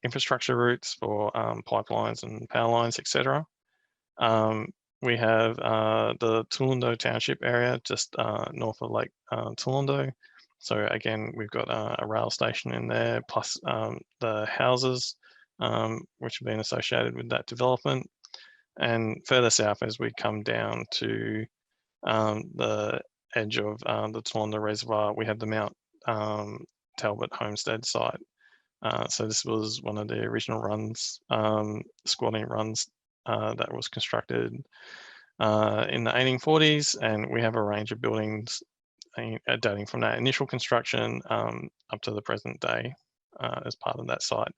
infrastructure routes for pipelines and power lines, etc. We have the Toolondo Township area just north of Lake Toolondo. So again, we've got a rail station in there, plus the houses which have been associated with that development. And further south, as we come down to the edge of the Toolondo Reservoir, we have the Mount Talbot Homestead site. So this was one of the original runs, squatting runs that was constructed in the 1840s, and we have a range of buildings dating from that initial construction up to the present day as part of that site.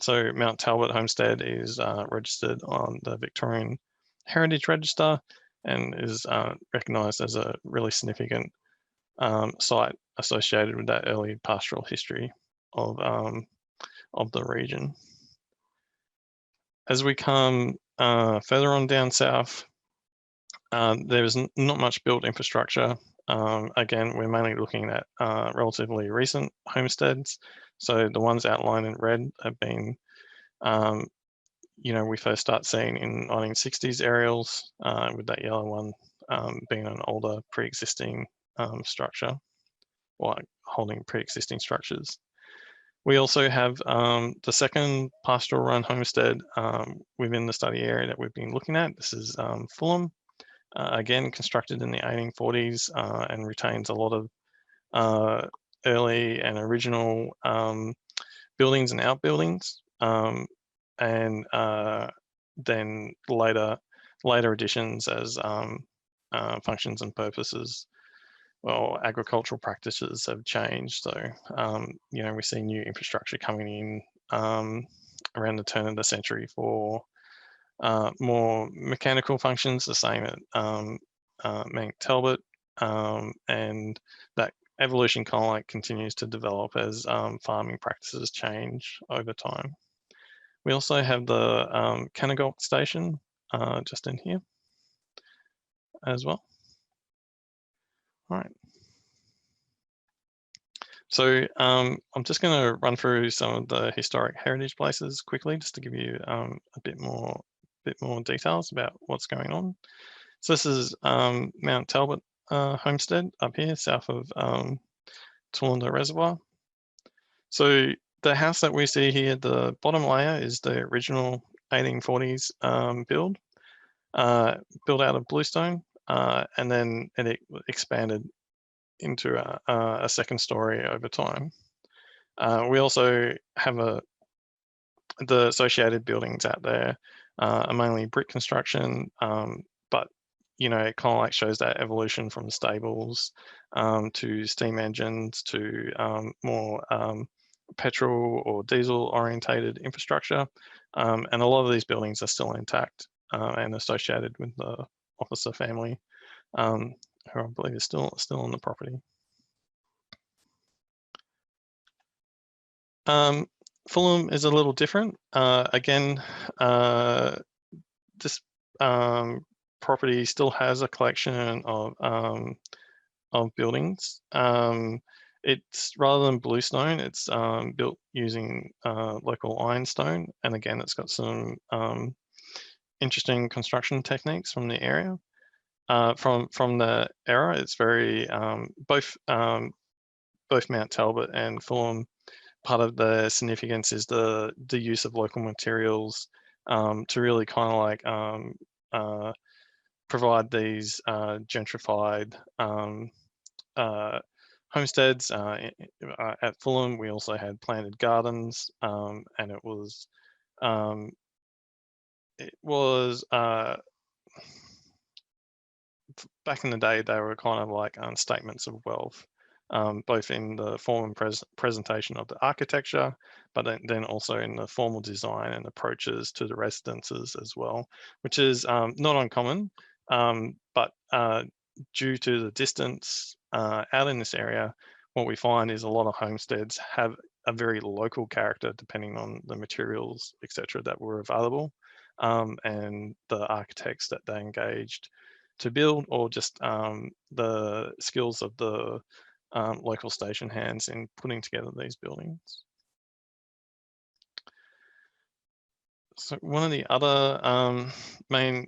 So Mount Talbot Homestead is registered on the Victorian Heritage Register and is recognised as a really significant site associated with that early pastoral history of the region. As we come further on down south, there's not much built infrastructure. Again, we're mainly looking at relatively recent homesteads. So the ones outlined in red have been, you know, we first start seeing in 1960s aerials, with that yellow one being an older pre-existing structure, or holding pre-existing structures. We also have the second pastoral run homestead within the study area that we've been looking at. This is Fulham, again constructed in the 1840s and retains a lot of early and original buildings and outbuildings, and then later additions as functions and purposes. Well, agricultural practices have changed. So, you know, we see new infrastructure coming in around the turn of the century for more mechanical functions, the same at Mount Talbot, and that evolution kind of like continues to develop as farming practices change over time. We also have the Canagolk station just in here as well. All right. So I'm just going to run through some of the historic heritage places quickly, just to give you a bit more details about what's going on. So this is Mount Talbot Homestead up here, south of Toolunda Reservoir. So the house that we see here, the bottom layer, is the original 1840s build, built out of bluestone, and then it expanded into a second story over time. We also have the associated buildings out there are mainly brick construction, but it kind of like shows that evolution from stables to steam engines to more petrol or diesel orientated infrastructure, and a lot of these buildings are still intact and associated with the officer family, who I believe is still on the property. Fulham is a little different. Again, this property still has a collection of buildings. It's rather than bluestone, it's built using local ironstone, and again, it's got some interesting construction techniques from the area. From the era, it's very both Mount Talbot and Fulham. Part of the significance is the use of local materials to really kind of like provide these gentrified homesteads. At Fulham, we also had planted gardens, and it was back in the day, they were kind of like statements of wealth, both in the form and presentation of the architecture, but then also in the formal design and approaches to the residences as well, which is not uncommon, but due to the distance out in this area, what we find is a lot of homesteads have a very local character depending on the materials, etc., that were available, and the architects that they engaged to build, or just the skills of the local station hands in putting together these buildings. So one of the other main,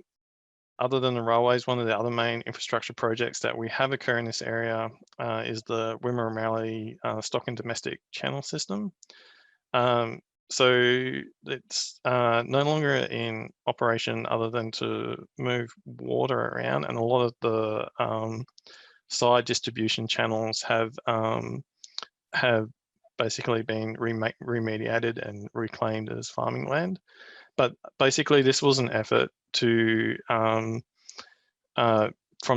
other than the railways, one of the other main infrastructure projects that we have occur in this area is the Wimmera stock and domestic channel system. So it's no longer in operation other than to move water around, and a lot of the side distribution channels have basically been remediated and reclaimed as farming land. But basically, this was an effort to from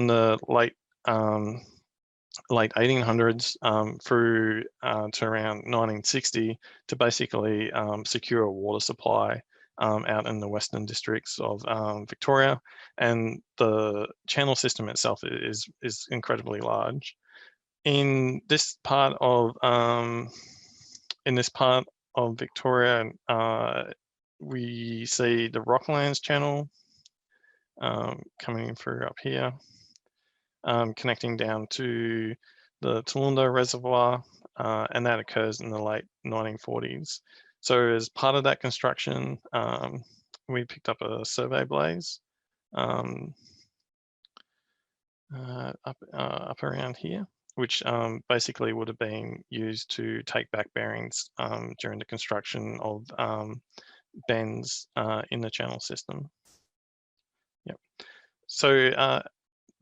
the late 1800s through to around 1960 to basically secure a water supply out in the western districts of Victoria, and the channel system itself is incredibly large. In this part of Victoria, we see the Rocklands Channel coming through up here, connecting down to the Toolunda Reservoir, and that occurs in the late 1940s. So as part of that construction, we picked up a survey blaze up around here, which basically would have been used to take back bearings during the construction of bends in the channel system. Yep. So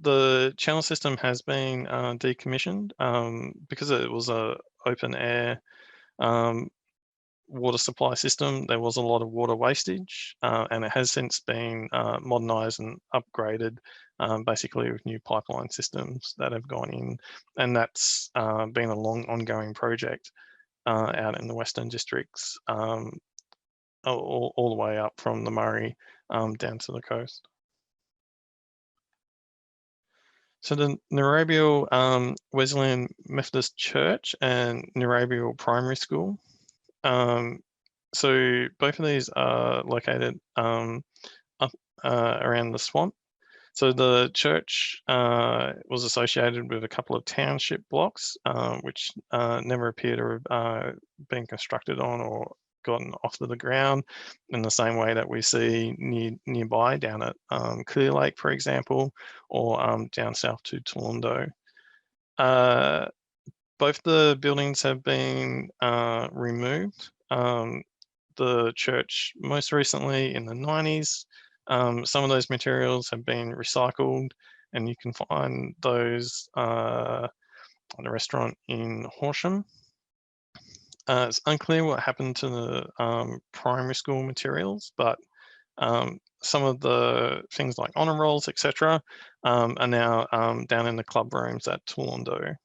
the channel system has been decommissioned because it was a open air water supply system. There was a lot of water wastage, and it has since been modernized and upgraded, basically with new pipeline systems that have gone in, and that's been a long ongoing project out in the Western districts, all the way up from the Murray down to the coast. So the Narrabeen Wesleyan Methodist Church and Narrabeen Primary School. So both of these are located up around the swamp. So the church was associated with a couple of township blocks, which never appear to have been constructed on or gotten off of the ground in the same way that we see nearby down at Clear Lake, for example, or down south to Toowoomba. Both the buildings have been removed. The church most recently in the 90s. Some of those materials have been recycled, and you can find those at a restaurant in Horsham. It's unclear what happened to the primary school materials, but some of the things like honour rolls, etc., are now down in the club rooms at Toowoomba.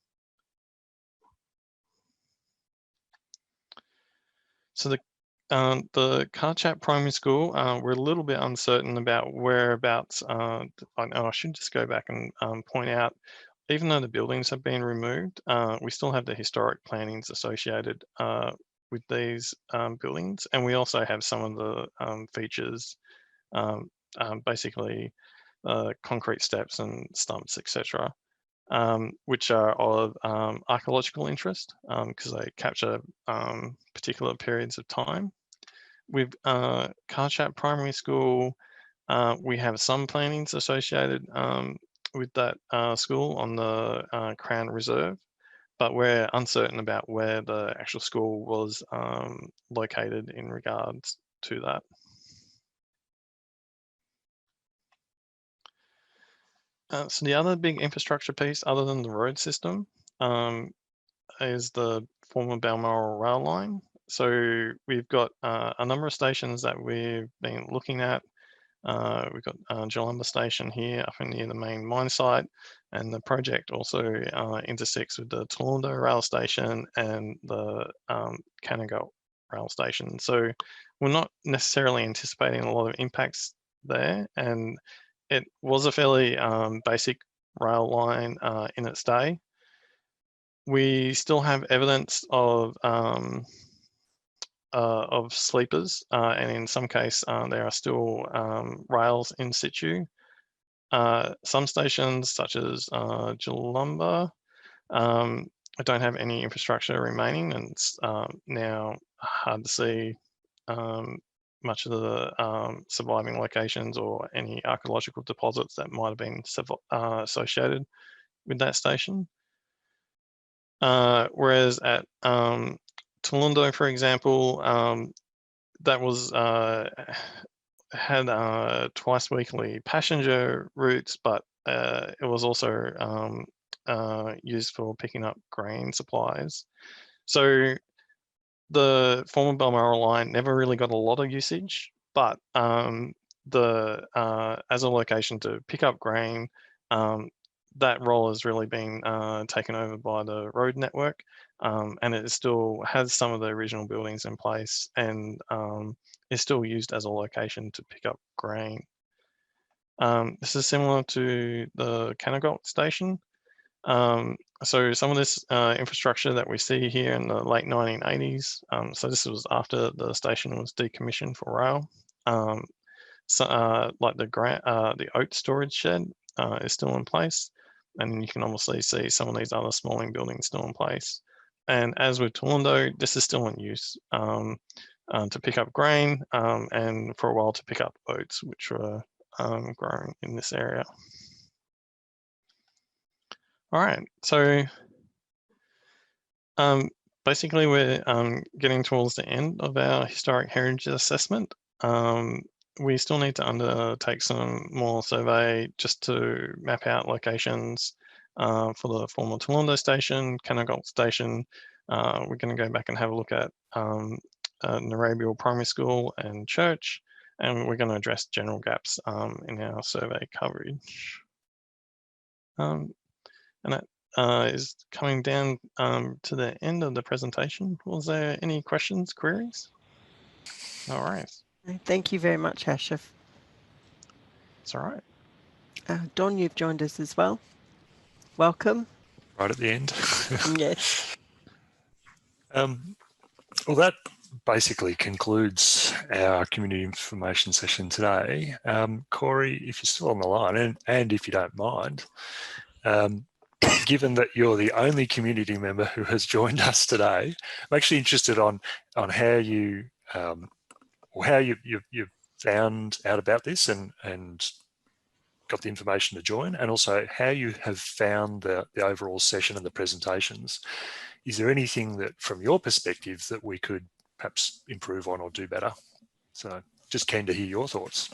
So the Carchat Primary School, we're a little bit uncertain about whereabouts. I should just go back and point out, even though the buildings have been removed, we still have the historic plantings associated with these buildings, and we also have some of the features, basically concrete steps and stumps, etc., which are of archaeological interest because they capture particular periods of time. With Carchat Primary School, we have some plantings associated with that school on the Crown Reserve, but we're uncertain about where the actual school was located in regards to that. So the other big infrastructure piece, other than the road system, is the former Balmoral rail line. So we've got a number of stations that we've been looking at. We've got Jalumba Station here up near the main mine site, and the project also intersects with the Toowoomba rail station and the Cannagolt rail station. So we're not necessarily anticipating a lot of impacts there, and it was a fairly basic rail line in its day. We still have evidence of sleepers, and in some case there are still rails in situ. Some stations, such as Jalumba, don't have any infrastructure remaining, and it's now hard to see much of the surviving locations or any archaeological deposits that might have been associated with that station. Whereas at Toowoomba, for example, that was had twice weekly passenger routes, but it was also used for picking up grain supplies. So the former Balmoral line never really got a lot of usage, but as a location to pick up grain, that role has really been taken over by the road network, and it still has some of the original buildings in place, and is still used as a location to pick up grain. This is similar to the Cannagolt station. So some of this infrastructure that we see here in the late 1980s, so this was after the station was decommissioned for rail. Like the oat storage shed is still in place, and you can obviously see some of these other smalling buildings still in place. And as with Toowoomba, this is still in use to pick up grain, and for a while to pick up oats, which were grown in this area. All right, so basically we're getting towards the end of our historic heritage assessment. We still need to undertake some more survey just to map out locations for the former Toowoomba station, Cannagolt station. We're going to go back and have a look at Narrabial Primary School and church, and we're going to address general gaps in our survey coverage. And that is coming down to the end of the presentation. Was there any questions, queries? All right. Thank you very much, Ashif. It's all right. Don, you've joined us as well. Welcome. Right at the end. Yes. Well, basically concludes our community information session today. Corey, if you're still on the line, and if you don't mind, given that you're the only community member who has joined us today, I'm actually interested on how you you found out about this and got the information to join, and also how you have found the overall session and the presentations. Is there anything that, from your perspective, that we could perhaps improve on or do better? So just keen to hear your thoughts.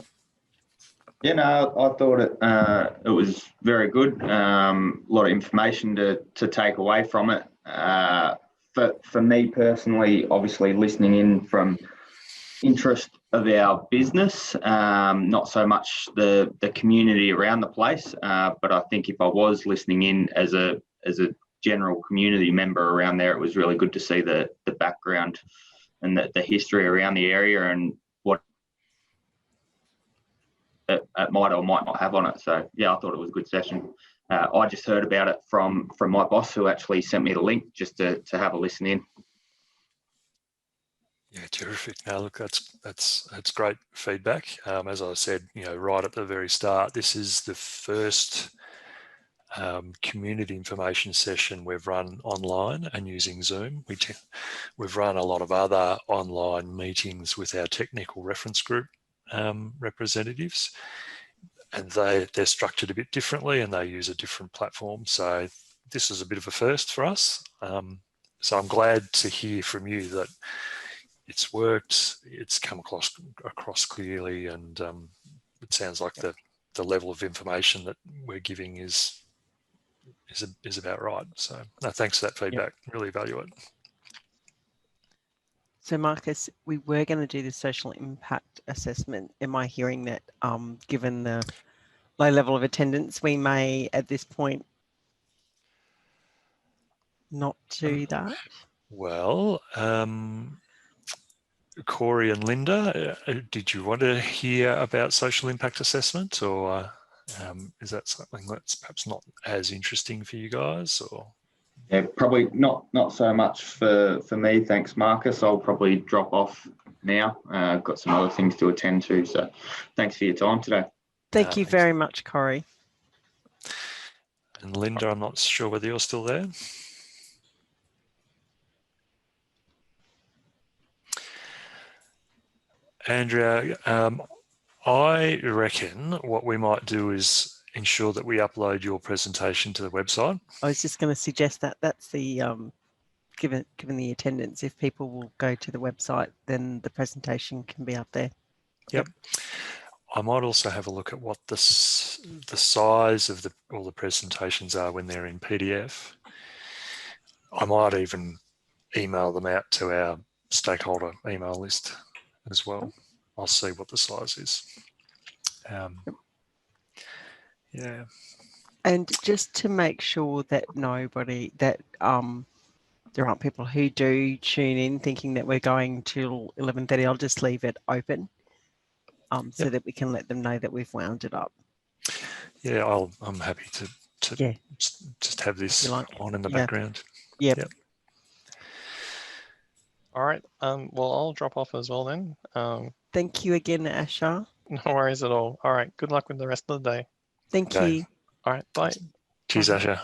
Yeah, no, I thought it was very good. A lot of information to take away from it. For me personally, obviously listening in from interest of our business, not so much the community around the place, but I think if I was listening in as a general community member around there, it was really good to see the background and the history around the area and what it might or might not have on it. So yeah, I thought it was a good session. I just heard about it from my boss, who actually sent me the link just to have a listen in. Yeah, terrific. Now, look, that's great feedback. As I said, right at the very start, this is the first community information session we've run online and using Zoom. We've run a lot of other online meetings with our technical reference group representatives, and they're structured a bit differently and they use a different platform. So this is a bit of a first for us. So I'm glad to hear from you that it's worked, it's come across clearly, and it sounds like the level of information that we're giving is about right. So no, thanks for that feedback. Yep. Really value it. So Marcus, we were going to do the social impact assessment. Am I hearing that given the low level of attendance, we may at this point not do that? Well, Corey and Linda, did you want to hear about social impact assessment, or is that something that's perhaps not as interesting for you guys? Or yeah, probably not so much for me. Thanks, Marcus. I'll probably drop off now. I've got some other things to attend to. So thanks for your time today. Thank you very much, Corey. And Linda, I'm not sure whether you're still there. Andrea, I reckon what we might do is ensure that we upload your presentation to the website. I was just going to suggest that that's the given the attendance, if people will go to the website, then the presentation can be up there. Yep. I might also have a look at what the size of all the presentations are when they're in PDF. I might even email them out to our stakeholder email list as well. I'll see what the size is. Yeah. And just to make sure that there aren't people who do tune in thinking that we're going till 11:30, I'll just leave it open so that we can let them know that we've wound it up. Yeah, I'm happy to just have this on in the background. Yep. All right. Well, I'll drop off as well then. Thank you again, Asha. No worries at all. All right. Good luck with the rest of the day. Thank you. All right. Bye. Cheers, Asha.